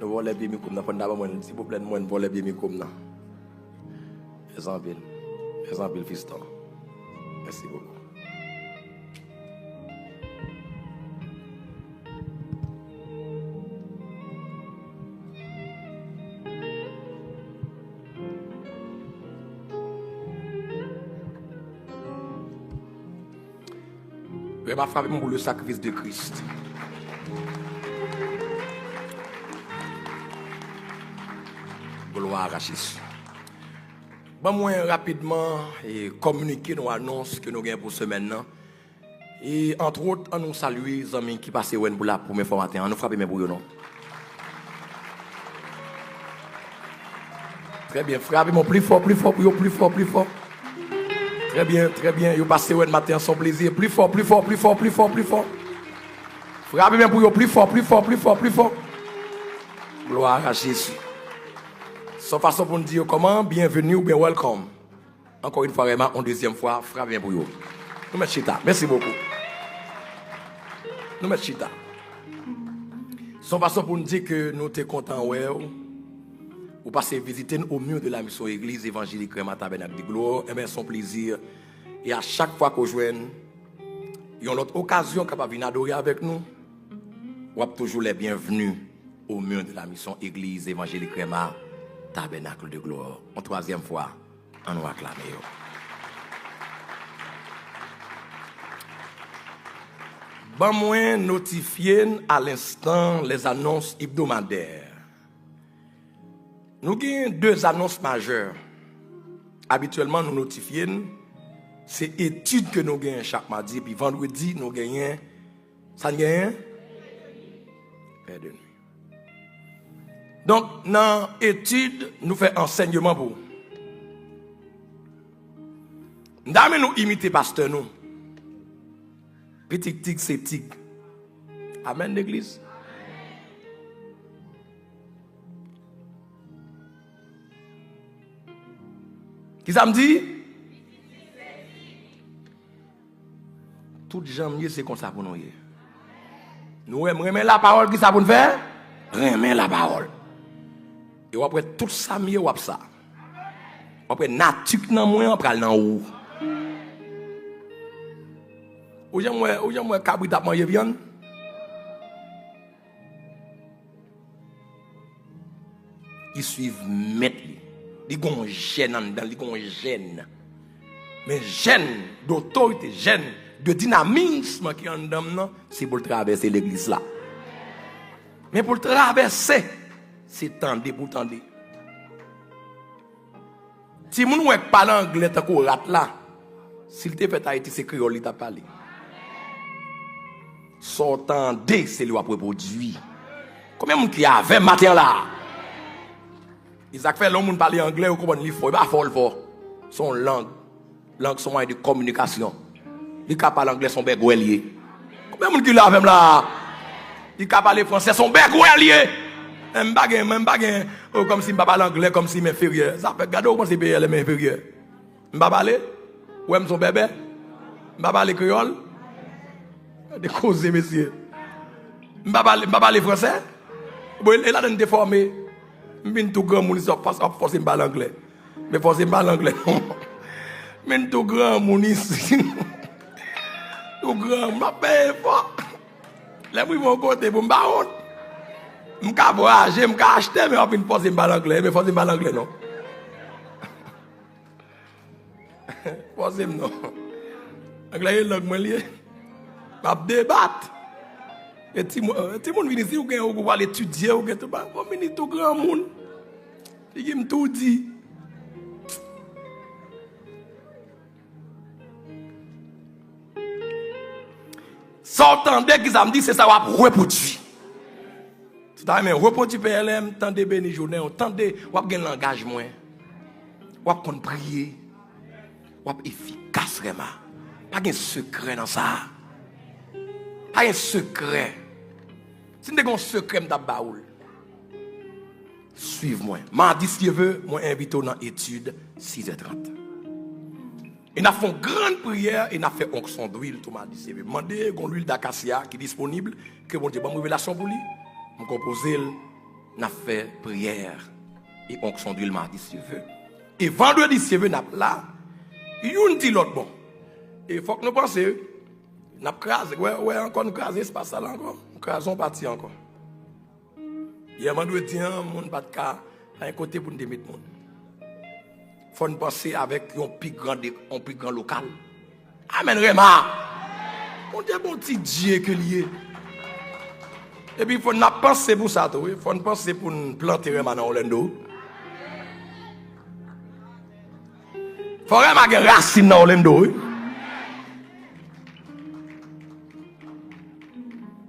Nous voulons les pieds comme non. S'il vous plaît, nous voulons les pieds comme non. Exemple, fiston. Merci beaucoup. Je vais frapper pour le sacrifice de Christ. Gloire à Jésus. Bon, moi, rapidement, communiquer nos annonces que nous avons pour ce maintenant. Et entre autres, on nous salue les amis qui passent pour la première fois matin. On nous frappe mes brouillons, non? Très bien, frappez-moi plus fort, plus fort, plus fort, plus fort. Très bien, très bien. Vous passez le matin sans plaisir. Plus fort, plus fort, plus fort, plus fort, plus fort. Frappez-moi pour vous plus fort, plus fort, plus fort, plus fort. Gloire à Jésus. Sans façon pour nous dire comment, bienvenue ou bien welcome. Encore une fois, vraiment, une deuxième fois, frappez pour vous. Nous mettons chita. Merci beaucoup. Nous mettons chita. Sans façon pour nous dire que nous sommes contents, ouais. Vous passez visiter au mur de la mission Église évangélique Créma Tabernacle de Gloire. Et bien, son plaisir. Et à chaque fois qu'on joue, il y a l'autre occasion qu'on va venir adorer avec nous. Vous êtes toujours les bienvenus au mur de la mission Église évangélique Créma Tabernacle de Gloire. En troisième fois, on nous acclame. Bon, moi, notifier à l'instant les annonces hebdomadaires. Nous avons deux annonces majeures. Habituellement, nous notifions, c'est études que nous gagnons chaque mardi. Puis vendredi, nous gagnons. Ça nous gagne? Paix de nuit. Donc, dans l'étude, nous faisons enseignement pour. Nous imiter pasteur nous. Petit tig, c'est tig. Amen, l'église. Qui ça me dit? Tout gens c'est comme ça pour nous. Nous aimons la parole qui ça pour nous faire? Remet la parole. Et après tout ça mieux ou ça. Après nature nan moi on pral nan ou. Ou j'aime moi cabri t'a manger viande. Ils suivent mettre. Ils ont gêne dans ils ont gêne. Mais gêne d'autorité, gêne de dynamisme qui en dedans, c'est pour traverser l'église là. Mais pour traverser, c'est tendre pour tendre. Si vous ne parlez pas anglais, tant qu'on rate là, s'il te fait Haïti, c'est créole, il t'a parlé. S'entendez, c'est lui à produit. Combien de gens qui avait matin là? Isaac fait l'homme parler anglais ou comment il faut, il va fort. Son langue son moyen de communication. Il capable parler anglais son bec lié. Combien de gens qui l'avait là? Il capable parler français son bec lié. Même baguette comme si je parle anglais comme si m'inférieur. Ça fait regarder comment c'est payé les inférieurs. Je parle ou son bébé. Je parle créole. Des causes messieurs. Je parle français. Il a déformé. Je suis tout grand, je force de parler anglais. Mais force de parler anglais. Je suis tout grand, ici. Tout grand, je paye fort. Les gens vont côté pour me barrer. Je vais voyager, je vais acheter, mais je vais force de parler anglais. Mais force de parler anglais, non. Force de non. Anglais, il est là, je vais débattre. Et si mon vient ici, ou va l'étudier, ou tout ça, on vient tout grand monde. Il me tout dit. S'entendez qu'ils ont dit, c'est ça, on va reproduire. C'est-à-dire, reproduire PLM, tendez béni journée, tendez, on va gagner l'engagement, on va prier, on va efficace vraiment. Pas de secret dans ça. Pas de secret. Si vous avez un secret dans baoul, suivez-moi. Mardi, si vous voulez, moi invite dans l'étude 6h30. Il a fait une grande prière, il a fait onction d'huile, tout mardi, si vous voulez. Demandez l'huile d'acacia qui est disponible, que bon Dieu, bonne révélation pour lui. Je compose, il a fait prière et onction d'huile mardi, si vous voulez. Et vendredi, si vous voulez, là, il y a dit l'autre bon. Et il faut que nous pensions, nous avons crasé, ouais, encore nous crasé, c'est pas ça là encore. Nous crasons parti encore. Hier, je dis, on n'a pas de cas à un côté pour nous démettre. Il faut nous penser avec un plus grand local. Amen, Réma. On dit, bon petit Dieu que lié. Et puis, il faut nous penser pour ça, il faut nous penser pour nous planter Réma dans Orlando. Il faut vraiment avoir des racines dans Orlando.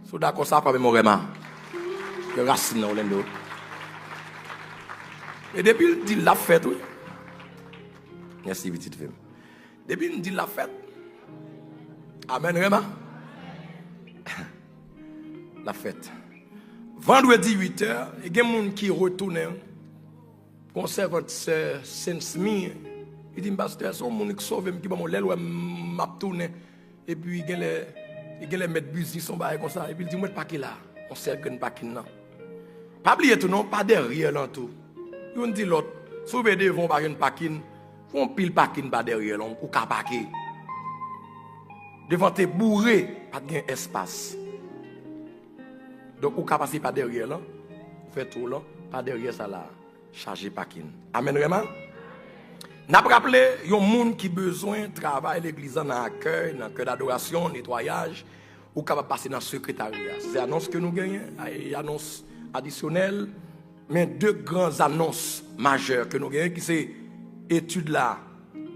So d'accord, ça pas même vraiment. Le racine dans Orlando. Et depuis il dit la fête, oui. Merci, petite femme. Depuis il dit la fête. Amen, vraiment. La fête. Vendredi 8h, il y a des gens qui retournent. Conservateur Saint-Smith. Il dit, pasteur, c'est un monde qui sauve, qui va me l'aile, m'a tourné. Et puis, il y a les mettre business, ils sont comme ça. Et puis, il dit, moi, pas qui là. On sait que nous pas qui là. Pas oublier tout, non, pas derrière là tout. On dit l'autre, si vous devez par une paquine, on pile paquine pas derrière là, ou qu'à paquer. Devant te bourré, pas de espace. Donc, ou qu'à passer pas derrière là, fait tout là, pas derrière ça là, charger paquine. Amen, vraiment? N'a pas rappelé, il y a des gens qui ont besoin de travailler à l'église dans l'accueil, dans le cœur d'adoration, nettoyage, ou capable passer dans le secrétariat. C'est l'annonce que nous gagnons, une annonce additionnelle, mais deux grandes annonces majeures que nous gagnons, qui c'est étude là,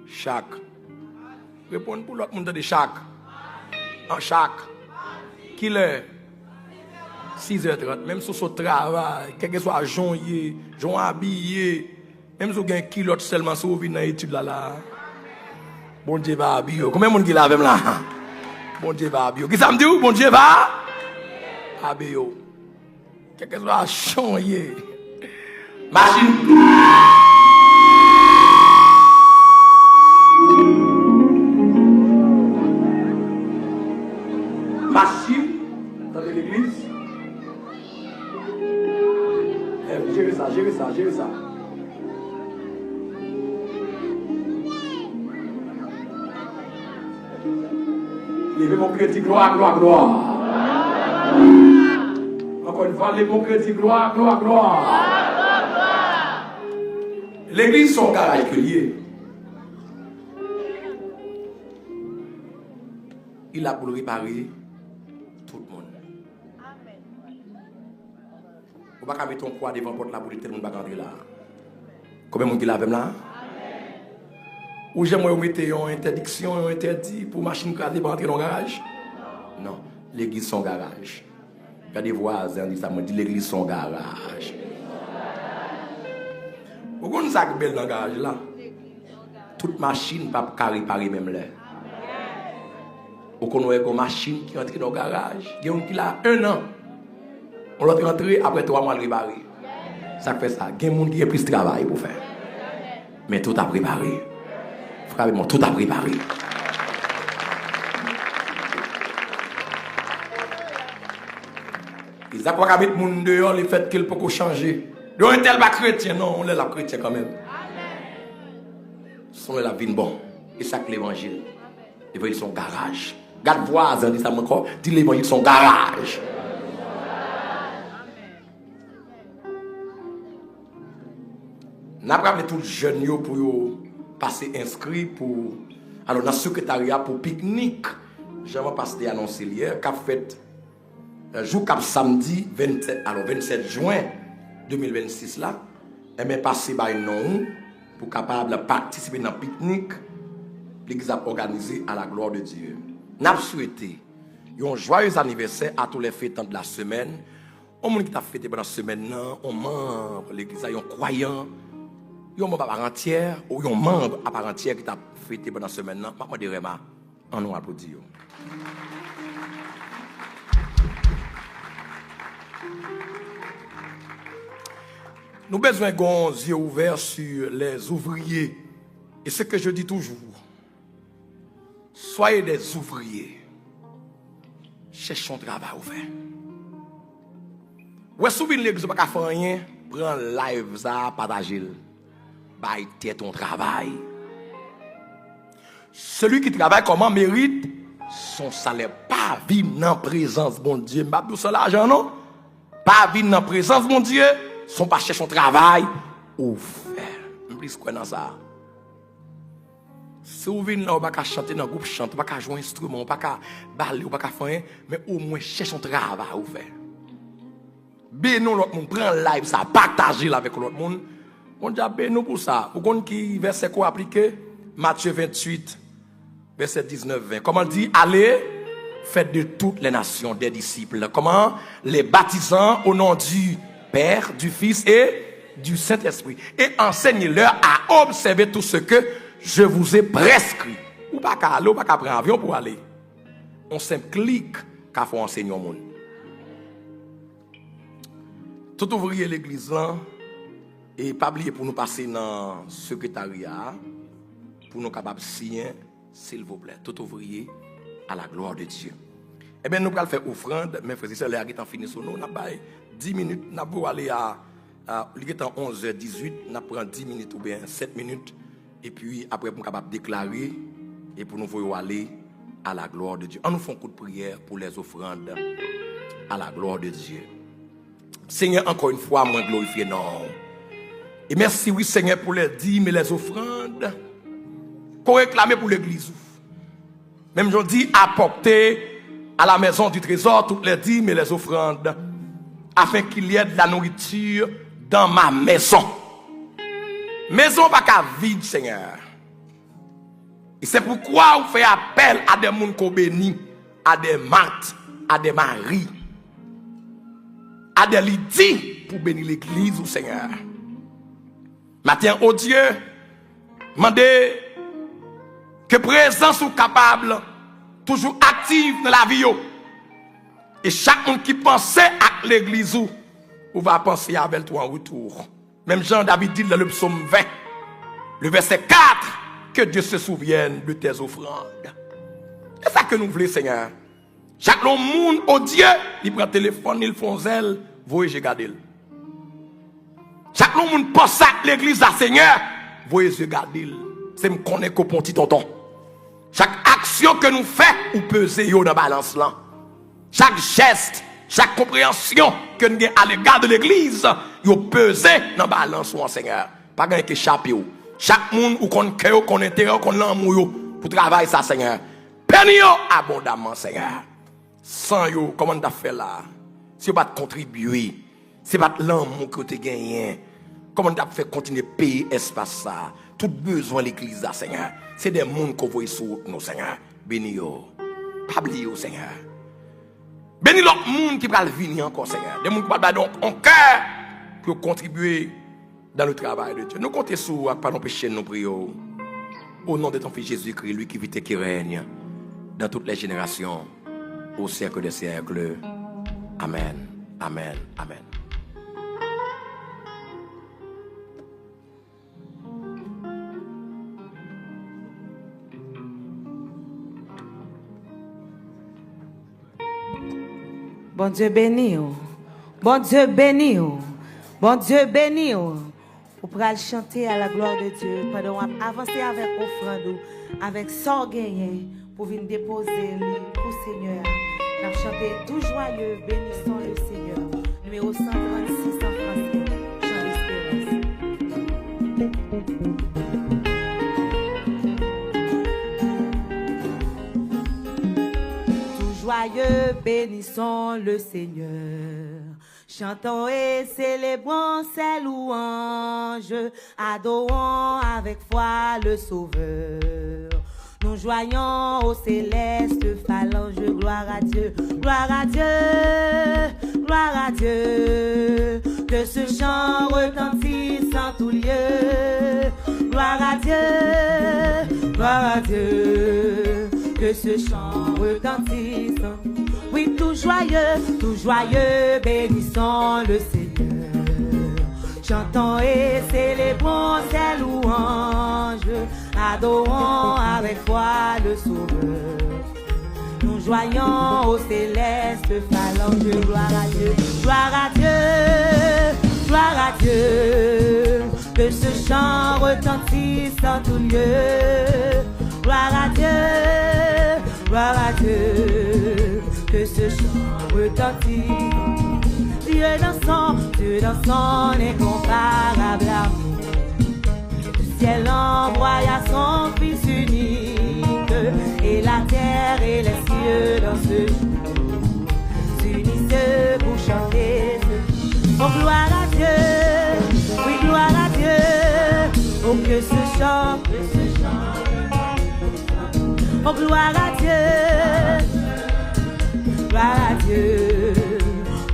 chaque. Répondez pour l'autre monde de chaque. En chaque. Qui l'est? 6h30. Même si ce travail, quel que soit joint habillé, même si vous avez un kilo seulement, si vous venez dans l'étude là. Bon Dieu va habiller. Combien de monde qui l'a même là? Bon Dieu va habiller. Qui ça me dit? Bon Dieu va habiller. Quel que soit changé. Machine. Machine dans l'église. Gérez ça. Levez mon cœur, dit gloire. Encore une fois, levez mon cœur, dit gloire. L'église, son garage que lié. Il a pour réparer tout le monde. Vous ne pouvez pas mettre ton poids devant la porte là pour que tout le monde va rentrer là. Combien de monde qui l'a là? Ou j'aimerais mettre une interdiction, un interdit pour machine cradée pour entrer dans le garage? Non, l'église son garage. Il y a des voisins qui disent l'église son garage. Vous avez ça qui belle dans le garage là? Toute machine ne peut pas réparer même là. Vous connaissez une machine qui entre dans le garage, il y a une qui a 1 an. On l'a rentré après 3 mois de réparer. Ça fait ça. Il y a des gens qui ont plus de travail pour faire. Mais tout a préparé. Frère, tout a préparé. Ils ont pas mis le monde dehors, le fait qu'il peut changer. Donc, un tel pas chrétien, non, on est la chrétien quand même. Son la vie bon. Et ça que l'évangile. L'évangile son garage. Garde voisin, dit ça encore. Dit l'évangile son garage. N'a pas tout jeune pour passer inscrit pour alors dans le secrétariat pour pique-nique. J'ai passé annoncé hier qu'a fait jour cap samedi 27 juin 2026 là et mais passé par non pour capable participer dans pique-nique l'église a organisé à la gloire de Dieu. N'a souhaité Un joyeux anniversaire à tous les fêtants de la semaine. On monde qui t'a fêté pendant la semaine, on membre l'église, on croyant, on membre à part entière, ou un membre à part entière qui t'a fêté pendant la semaine, maman de Rema, on nous applaudit. Nous avons besoin d'un yeux ouvert sur les ouvriers. Et ce que je dis toujours, soyez des ouvriers. Cherchons travail ouvert. Ou est-ce que l'église n'a pas fait rien? Prends live ça, partage-le. Bâille ton travail. Celui qui travaille comment mérite son salaire. Pas vivre dans la présence, bon Dieu. Pas pour ça l'argent, non? Pas vivre dans la présence, bon Dieu. Son pas chercher son travail ouvert. Plus quoi dans ça? Si vous venez là, vous ne pouvez pas chanter dans le groupe chante, vous ne pouvez pas jouer un instrument, vous ne pouvez pas baller, vous ne pouvez pas faire rien, mais au moins cherchez son travail ouvert. Bénon l'autre monde, prends live ça, partagez avec l'autre monde. On dit bénon pour ça. Vous connaissez qui verset quoi appliqué? Matthieu 28, verset 19-20. Comment dit? Allez, faites de toutes les nations des disciples. Comment? Les baptisant au nom du Père, du Fils et du Saint-Esprit. Et enseignez-leur à observer tout ce que je vous ai prescrit. Ou pas qu'à aller, ou pas qu'à prendre avion pour aller. On s'implique qu'à faire enseigner au monde. Tout ouvrier l'église là, et pas oublier pour nous passer dans le secrétariat, pour nous capables de signer, s'il vous plaît. Tout ouvrier à la gloire de Dieu. Eh bien, nous allons faire offrande, mes frères et sœurs, les gens fini sur nous, nous avons 10 minutes, nous allons aller à 11h18, nous prenons 10 minutes ou bien 7 minutes, et puis après, nous sommes capables de déclarer, et pour nous voyons aller à la gloire de Dieu. On nous fait un coup de prière pour les offrandes à la gloire de Dieu. Seigneur, encore une fois, moi glorifier non. Et merci, oui, Seigneur, pour les dîmes et les offrandes qu'on réclame pour l'église. Même je dis, apporter à la maison du trésor toutes les dîmes et les offrandes, afin qu'il y ait de la nourriture dans ma maison. Maison pas qu'à vide, Seigneur. Et c'est pourquoi on fait appel à des gens qu'on bénit, à des mates, à des maris, à des Lydie pour bénir l'église au Seigneur. Matin, oh Dieu, demandez que présence ou capable, toujours active dans la vie. Et chaque monde qui pensait à l'église, ou va penser avec toi en retour. Même Jean-David dit dans le psaume 20, le verset 4, que Dieu se souvienne de tes offrandes. C'est ça que nous voulons, Seigneur. Chaque monde, oh Dieu, il prend le téléphone, il fait zèle, voyez, regardez. Chaque monde pense à l'église, à Seigneur, voyez, regardez. C'est me connaître qu'au petit tonton. Chaque action que nous faisons, ou peser dans la balance là. Chaque geste, chaque compréhension que nous avons à l'égard de l'église, vous pesez dans la balance, Seigneur. Pas de échapper. Chaque monde ou qu'on cœur, qu'on intérêt, qu'on l'amour pour travailler ça, Seigneur. Bénis abondamment, Seigneur. Sans yo, comment tu as fait là? Si vous pas contribuer, si pas l'amour que tu as gagné, comment tu as fait continuer à payer espace ça? Tout besoin de l'église, Seigneur. C'est des gens qu'on voit sur nous, Seigneur. Bénis yo. Pas oublier, Seigneur. Bénis l'autre monde qui va venir encore, Seigneur. Des gens qui vont donc en cœur pour contribuer dans le travail de Dieu. Nous comptons sur pas nous pécher, nous prions. Au nom de ton Fils Jésus-Christ, lui qui vit et qui règne dans toutes les générations, au siècle des siècles. Amen. Amen. Amen. Bon Dieu béni. Bon Dieu béni. Bon Dieu béni. Vous pourrez chanter à la gloire de Dieu pendant qu'on avancer avec offrande, avec sort gagné pour venir déposer pour le Seigneur. Nous chanter tout joyeux, bénissons le Seigneur. Numéro 136 en français. Chant d'espérance. Tout joyeux, bénissons le Seigneur. Chantons et célébrons ses louanges, adorons avec foi le Sauveur. Nous joignons au céleste phalange, gloire à Dieu, gloire à Dieu, gloire à Dieu. Que ce chant retentisse en tout lieu. Gloire à Dieu, gloire à Dieu. Que ce chant retentisse. Oui, tout joyeux, bénissons le Seigneur. Chantons et célébrons ses louanges. Adorons avec foi le Sauveur. Nous joignons au céleste phalange, gloire à Dieu, gloire à Dieu, gloire à Dieu. Que ce chant retentisse en tout lieu. Gloire à Dieu, gloire à Dieu. Que ce chant retentisse. Dieu dans son incomparable amour. Le ciel envoya son Fils unique, et la terre et les cieux dans ce jour s'unissent pour chanter. Oh gloire à Dieu, oui gloire à Dieu. Oh que ce chant, oh gloire à Dieu, gloire à Dieu.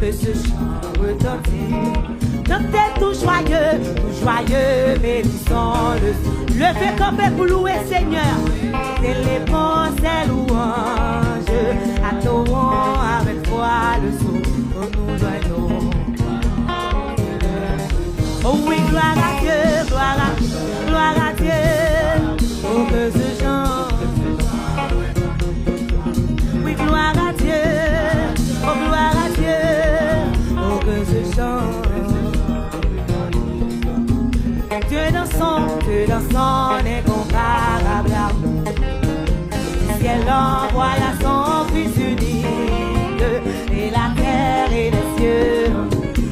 Que ce chant retentisse. Chantez tout joyeux, bénissons le. Levez campé pour louer Seigneur. Célébrons ses louanges. Adorons avec foi le Sauveur. Nous joignons. Oh oui, gloire à Dieu, gloire à Dieu. Oh que ce chant. Oui, gloire à Dieu. Oh gloire à Dieu. Oh que ce chant. Dieu dans son incomparable amour. Le ciel envoya son Fils unique, et la terre et les cieux,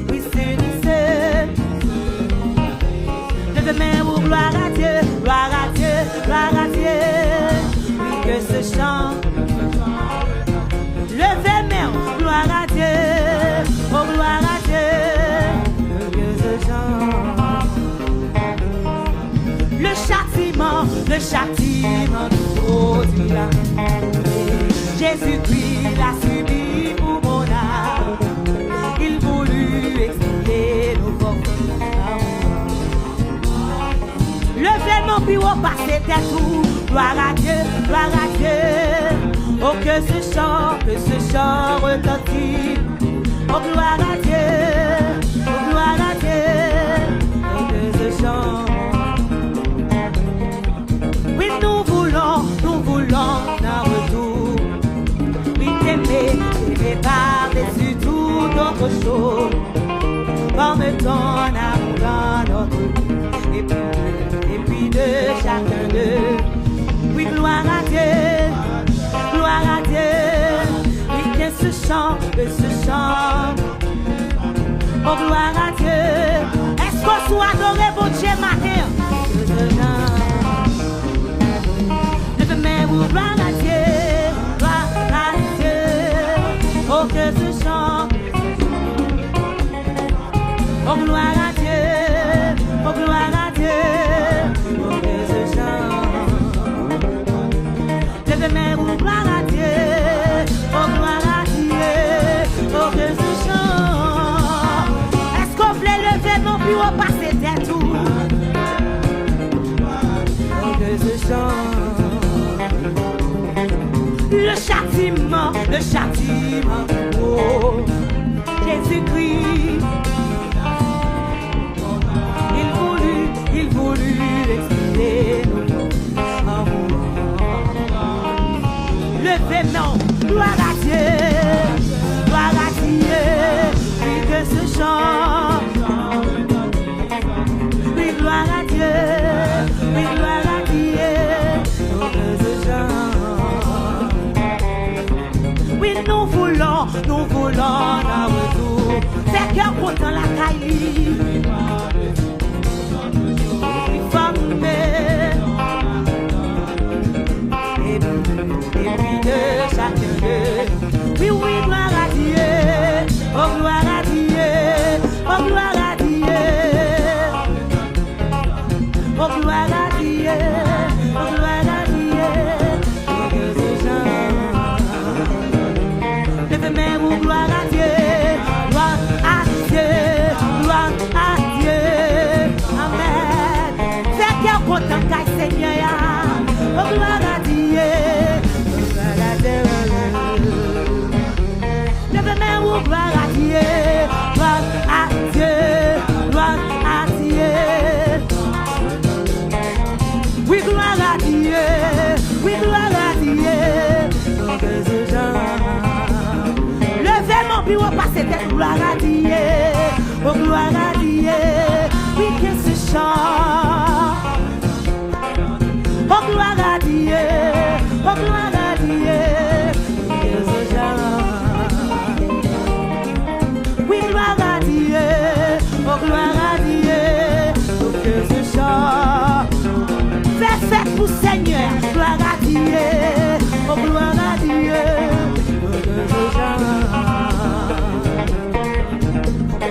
oui, s'unissent. Levez main pour gloire à Dieu, gloire à Dieu, gloire à Dieu. Oui, que ce chant. Levez main, gloire à Dieu, oh gloire à Dieu. Que ce chant. Le châtiment nous produit la. Jésus-Christ l'a subi pour mon âme. Il voulut expier nos forfaits. Levez mon bureau, passez tête tout. Gloire à Dieu, gloire à Dieu. Oh que ce chant retentit. Oh gloire à Dieu, oh gloire à Dieu. Oh que ce chant. Oui, nous voulons un retour. Oui, t'aimer par-dessus toute autre chose. Comme ton amour dans notre vie. Et puis de chacun d'eux. Oui, gloire à Dieu, gloire à Dieu. Oui, que ce chant. Oh, gloire à Dieu. Est-ce qu'on soit adoré, bon Dieu, matin? Gloire à Dieu, oh que ce chant. Oh gloire à Dieu, oh gloire à Dieu, oh que ce chant. Levez mes roues, gloire à Dieu, oh gloire à Dieu, oh que ce chant. Est-ce qu'on voulait lever mon bureau, passer tête tout? Oh que ce chant. Le châtiment, oh, Jésus-Christ. Il voulut expier nos amours. Levez non, gloire à Dieu, oui que ce chant. Oui, gloire à Dieu, oui, gloire à Dieu, oh que ce chant. Oui, nous voulons un retour. C'est cœur content la caille. Et puis de chacun d'eux. Oui, gloire à Dieu. Oh, gloire à Dieu. Oh, gloire à Dieu. Oh, gloire à Dieu. Oh, gloire à Dieu. Oh, gloire à Dieu, gloire à Dieu, gloire à Dieu. Oui, gloire à Dieu, oui, gloire à Dieu. Donc, ce genre. Levez mon bureau, passez tête, gloire à Dieu. Oh, gloire à Dieu, oui, que ce chant. Oh, gloire à Dieu, oh, gloire à Dieu, que ce chant. Oui, gloire à Dieu, oh, gloire à Dieu, que ce chant. Faites pour Seigneur, gloire à Dieu, oh, gloire à Dieu, que ce chant.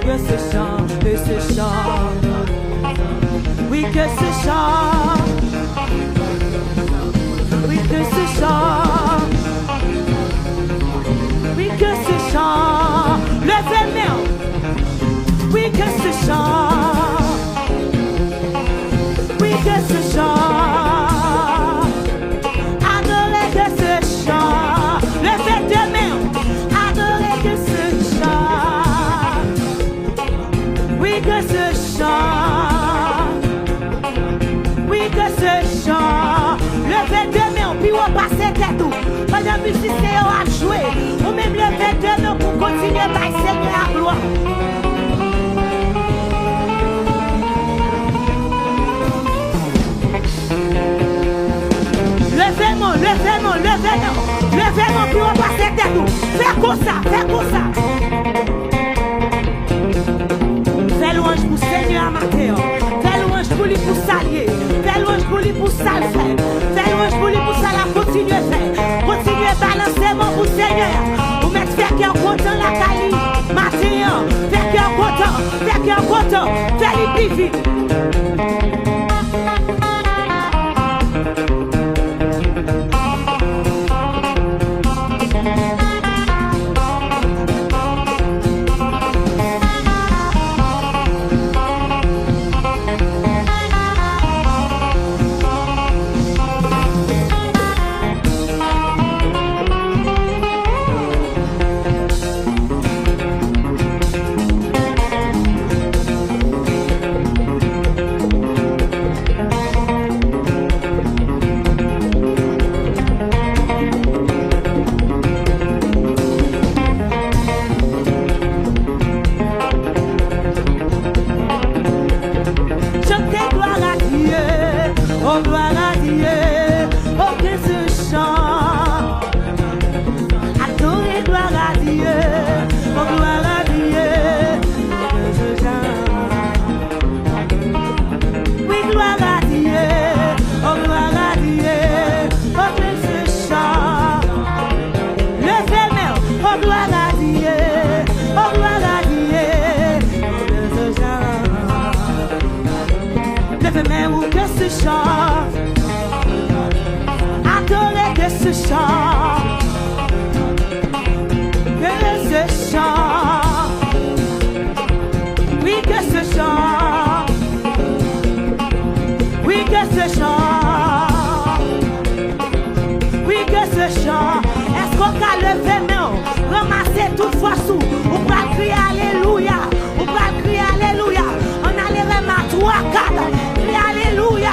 Que ce chant, que ce chant. Oui, que ce chant. Oui, que ce chant. Oui, que ce chant. Levez-moi. Oui, que ce chant. Oui, que ce chant. Adorez que ce chant. Levez deux mains. Adorez que ce chant. Oui, que ce chant. Oui, que ce chant. Levez deux mains, puis on passe tête tout. Pendant que musicien a joué, ou même levez deux mains pour continuer à Seigneur à gloire. Levez-moi, levez-moi, levez-moi. Levez-moi, puis on passe tête tout. Fais comme ça, fais comme ça. Fais louange pour Seigneur à matin. Fais louange pour lui pour s'allier. Fais louange pour lui pour ça le faire. Fais louange pour lui pour ça la continuer à faire. Continuez à balancer mon pour Seigneur. Vous mettez faire qu'il y a content la Cali. Matin, faire qu'il y a content. Faire qu'il y a content. Fais les plus vite. Adorez que ce chant, que ce chant, oui que ce chant, oui que ce chant, oui que ce chant. Est-ce qu'on a levé main, ramasser toute fois sous, ou pas crier alléluia, ou pas crier alléluia, on allait remettre 3, 4, crier alléluia.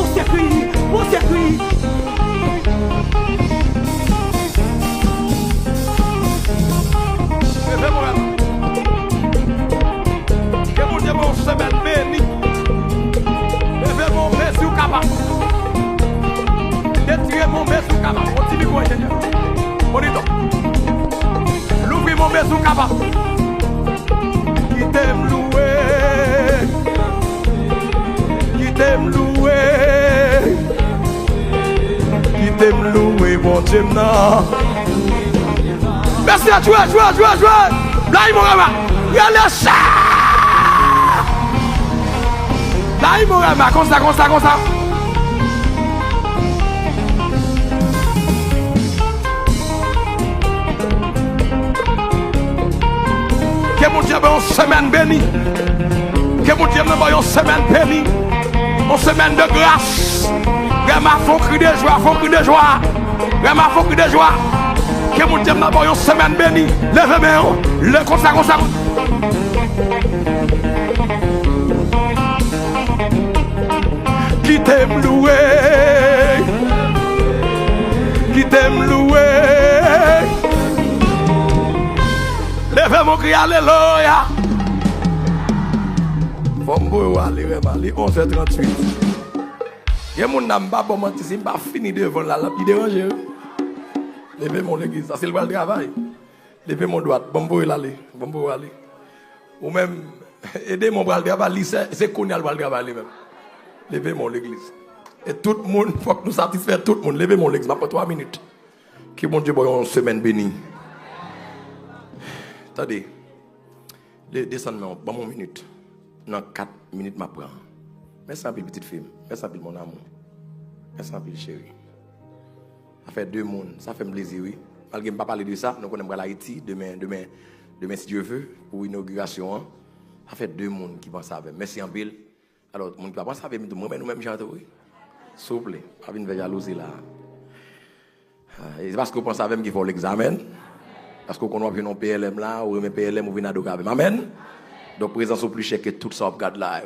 pour Seigneur. Bonito. L'ouvrir mon maison capable. Qui t'aime louer. Qui t'aime louer. Qui t'aime louer, mon Dieu, non. Merci à jouer. Là, il m'a remarqué. Regardez ça. Là, il m'a remarqué. Comme ça. Que mon Dieu ait une semaine bénie. Que mon Dieu ait une semaine bénie. Une semaine de grâce. Vraiment, faut crier de joie. Vraiment, faut crier de joie. Que mon Dieu ait une semaine bénie. Levez-moi. Le comme ça. Qui t'aime louer. Qui t'aime louer. Levez mon cri, alléluia. Faut me aller, 11h38. Il y a mon âme, pas bon mentir, c'est pas fini devant la lampe, il dérange. Levez mon église, ça c'est le travail. Levez mon droite, bon aller. Ou même, aider mon bras de travail, c'est qu'on a le bras de travail même. Levez mon l'église. Et tout le monde, il faut que nous satisfaisons tout le monde. Levez mon l'église, pour 3 minutes. Que mon Dieu ait une semaine bénie. Attendez, descendez-moi, bon mon minute. Dans 4 minutes, je prends. Merci un peu, petite fille. Merci un peu, mon amour. Merci un peu, chérie. Ça fait 2 mondes. Ça fait plaisir, oui. Malgré que je ne pas parler de ça, nous connaissons l'Haïti demain, si Dieu veut, pour l'inauguration. Ça fait 2 mondes qui pensent avec. Merci un peu. Alors, mon qui va penser avec nous-mêmes, nous-mêmes, chanter, oui. S'il vous plaît, pas venir jalouser là. C'est parce que vous pensez avec moi qu'il faut l'examen. Parce qu'on a vu nos PLM là, ou mes PLM ou vient à amen. Donc, présence au plus cher que tout ça, regarde là.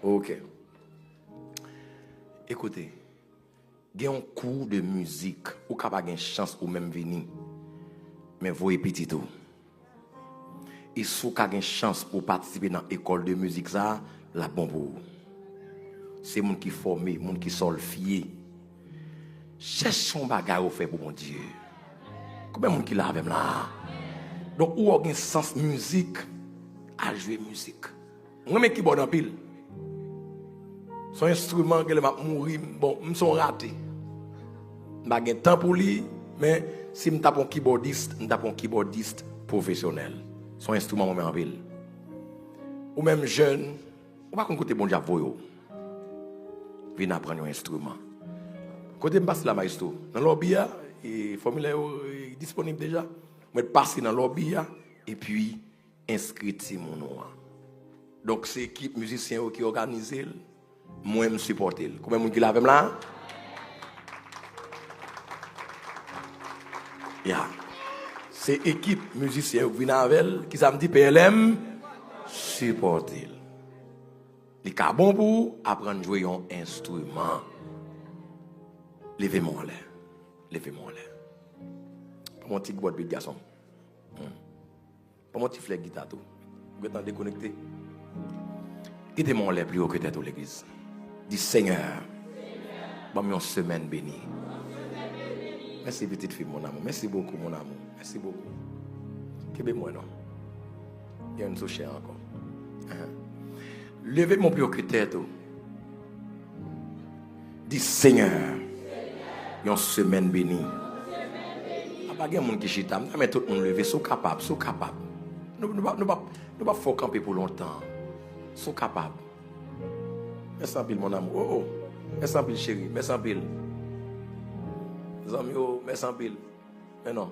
Ok. Écoutez, il y a un cours de musique, ou capable une chance ou même venir. Mais voyez petit tout. Et si vous avez une chance pour participer dans l'école de musique, ça, la bon pour vous. C'est les gens qui forment, les gens qui solfient. Cherchez un bagage au fait pour mon Dieu. Combien de gens qui l'avent là? Donc, où a un sens musique à jouer musique? Moi, je suis bon en pile. Son instrument que m'a mourir, bon, je suis raté. Je n'ai pas de temps pour lui, mais si je tape un keyboardiste, je tape un keyboardiste professionnel. Son instrument, je en pile. Ou même jeune, on va écouter bon Dieu voyo. Viens apprendre un instrument. Côté me passe la maestro. Dans le lobby, le formulaire est disponible déjà. Je vais passer dans le lobby et puis inscrire mon nom. Donc c'est l'équipe musicien qui organise. Moi, je supporte. Combien de gens qui l'avent là? Yeah. C'est l'équipe musicien qui vient avec elle, qui me dit PLM, supporter. Il est bon pour apprendre à jouer un instrument. Levez-moi en l'air. Levez-moi en l'air. Pour mon petit boîte de garçon. Pour mon petit flèche guitare. Vous êtes déconnecté. Quittez-moi en l'air plus haut que tête de l'église. Dis Seigneur, bonne une semaine bénie. Merci petite fille, mon amour. Merci beaucoup, mon amour. Merci beaucoup. Qu'est-ce moi non? Il y a une chose chère encore. Levez mon plus haut que tête. Dis Seigneur, une semaine bénie. Il n'y a pas de monde qui chita. Mais tout le monde levé, sont capables, sont capables. Nous ne pas faut camper pour longtemps. Sont capables. Merci en pile, mon amour. Oh, oh. Merci en pile, chérie. Merci en pile. Les amis, oh, merci en pile. Mais non.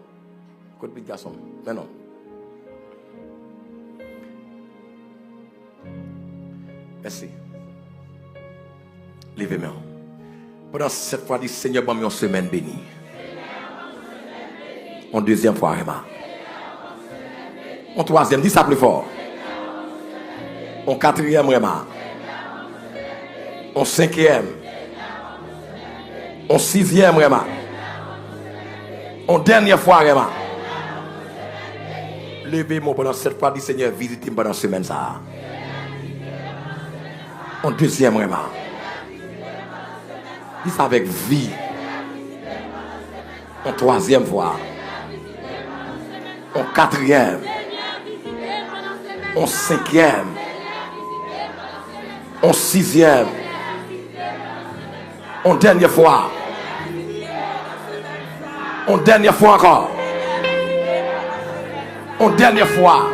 Côte de garçon. Mais non. Merci. Levez-moi. Pendant cette fois, dit Seigneur, bonne semaine bénie. En deuxième fois, Emma. En troisième, dis ça plus fort. En quatrième, Emma. En cinquième. En sixième, Emma. En dernière fois, Emma. Levez-moi pendant cette fois, dit Seigneur, visitez-moi pendant cette semaine. Ça. En deuxième, Emma. Dis ça avec vie. En troisième fois. En quatrième. En cinquième. En sixième. En dernière fois. En dernière fois encore. En dernière fois.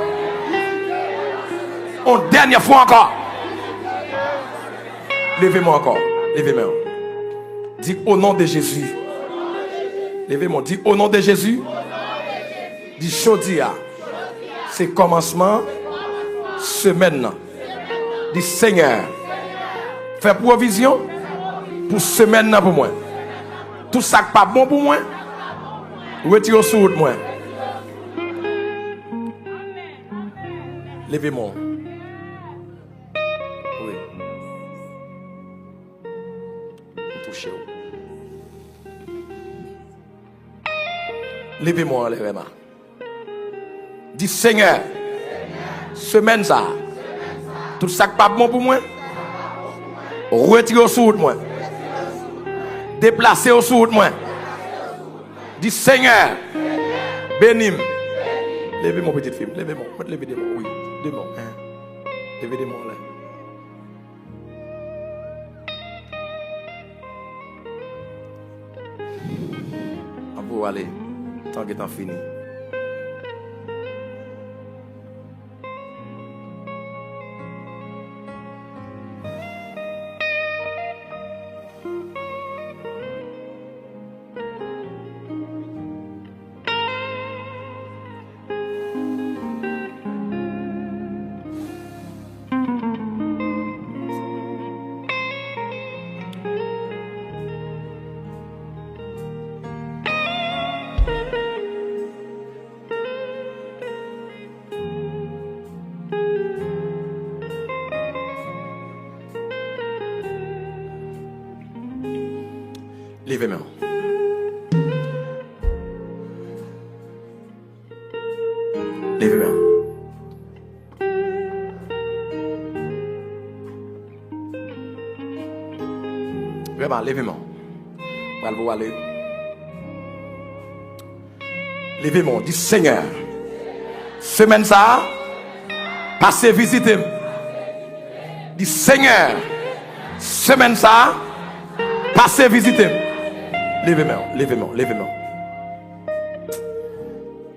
En dernière fois encore. Levez-moi encore. Levez-moi. Dis au nom de Jésus. Levez-moi. Dis au nom de Jésus. Dis Chodia. C'est commencement. Semaine. Dis Seigneur. Fais provision. Pour semaine pour moi. Tout ça qui pas bon pour moi. Retire sur moi. Levez-moi. Oui. Touchez-vous. Levez-moi, levez-moi. Dis Seigneur, semaine ça, tout ça qui pas bon pour moi, retirez au sous de moi. Déplacez au sous de moi. Dis Seigneur, bénis-moi. Levez mon petit film, levez-moi, levez des mains, oui, des mains, levez des mains là. On peut aller, tant que t'en fini. Levez-moi. Levez-moi. Vraiment, levez-moi. Vous aller. Levez-moi. Dis Seigneur. Semaine ça. Passez visiter. Dis Seigneur. Semaine ça. Passez visiter. Levez-moi, levez-moi, levez-moi.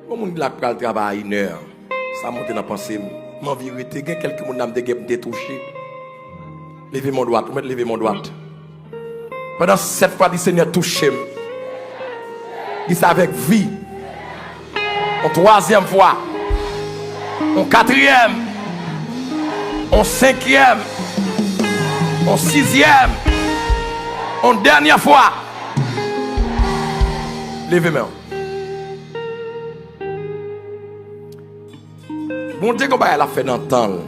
Comment on a le travail une heure? Ça monte dans la pensée. En vérité, il y a quelques personnes qui ont été touchées. Levez mon droite, levez mon droite. Pendant cette fois, le Seigneur touche-moi. Il ça avec vie. En troisième fois. En quatrième. En cinquième. En sixième. En dernière fois. Levez-moi. Bon Dieu, comment elle a fait dans le temps. Dans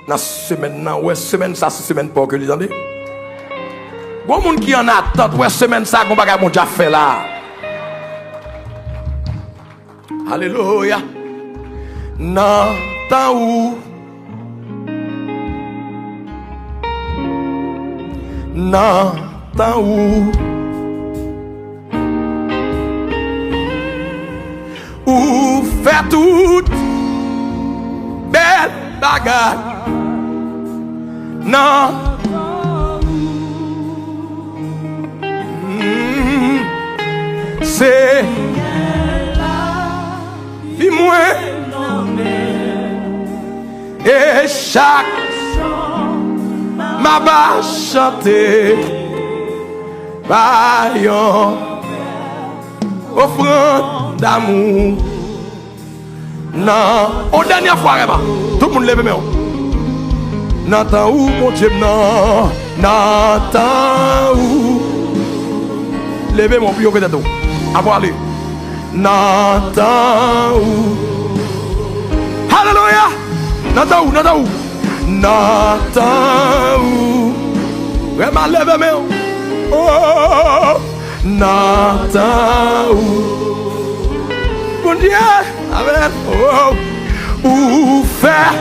la semaine, ouais, semaine ça, c'est semaine pour que vous entendez. Bon monde qui en attend, ouais, semaine ça, qu'on va déjà fait là. Alléluia. Dans le temps où. Dans le temps où. Ou fait toute belle bagarre. Non. C'est dis-moi. Et chaque m'a va chanter. Bayon. Offrande d'amour. Non. Au dernière fois, tout le monde lève mes mains. N'entends où mon Dieu, non. N'entends où. Levez mon pied au côté de vous. Avant aller. N'entends où. Alléluia. N'entends où, n'entends où. N'entends où. Vraiment, levez mes mains. Oh. N'entends où. Bon Dieu. Amen. Oh. Où faire.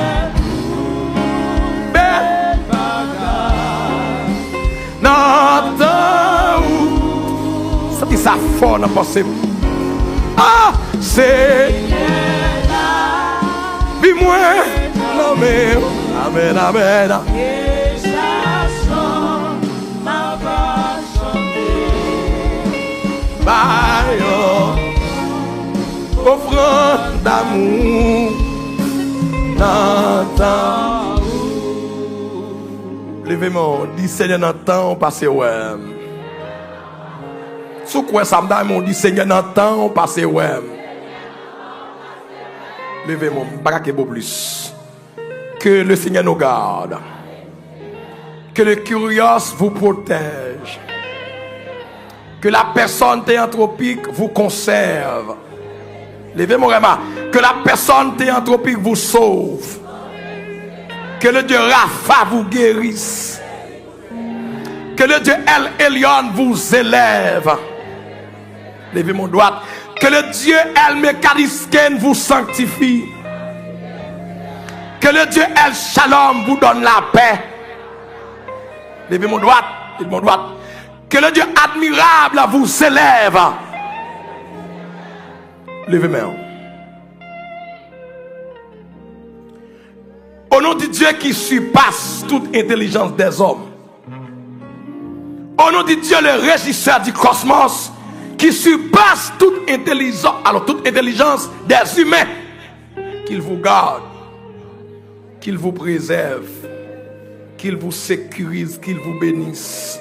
N'entends où. Ça ça fort dans pensée. Ah, c'est puis moi, non mais amen, amen. Et chanson ma va chanter. Bayo, offrande d'amour, n'entend. Levez-moi, dis Seigneur, n'entend passer ouais. Sous quoi ça me donne, on dit Seigneur, n'entend passer ouais. Levez-moi, pas qu'il y ait plus. Que le Seigneur nous garde. Que le curieux vous protège. Que la personne théanthropique vous conserve. Levez-moi vraiment. Que la personne théanthropique vous sauve. Que le Dieu Rapha vous guérisse. Que le Dieu El Elyon vous élève. Levez mon droite. Que le Dieu El Mekanisken vous sanctifie. Que le Dieu El Shalom vous donne la paix. Levez mon droite. Levez mon droite. Que le Dieu admirable vous élève. Levez-moi. Au nom de Dieu qui surpasse toute intelligence des hommes. Au nom de Dieu le régisseur du cosmos qui surpasse toute intelligence, alors toute intelligence des humains. Qu'il vous garde, qu'il vous préserve, qu'il vous sécurise, qu'il vous bénisse.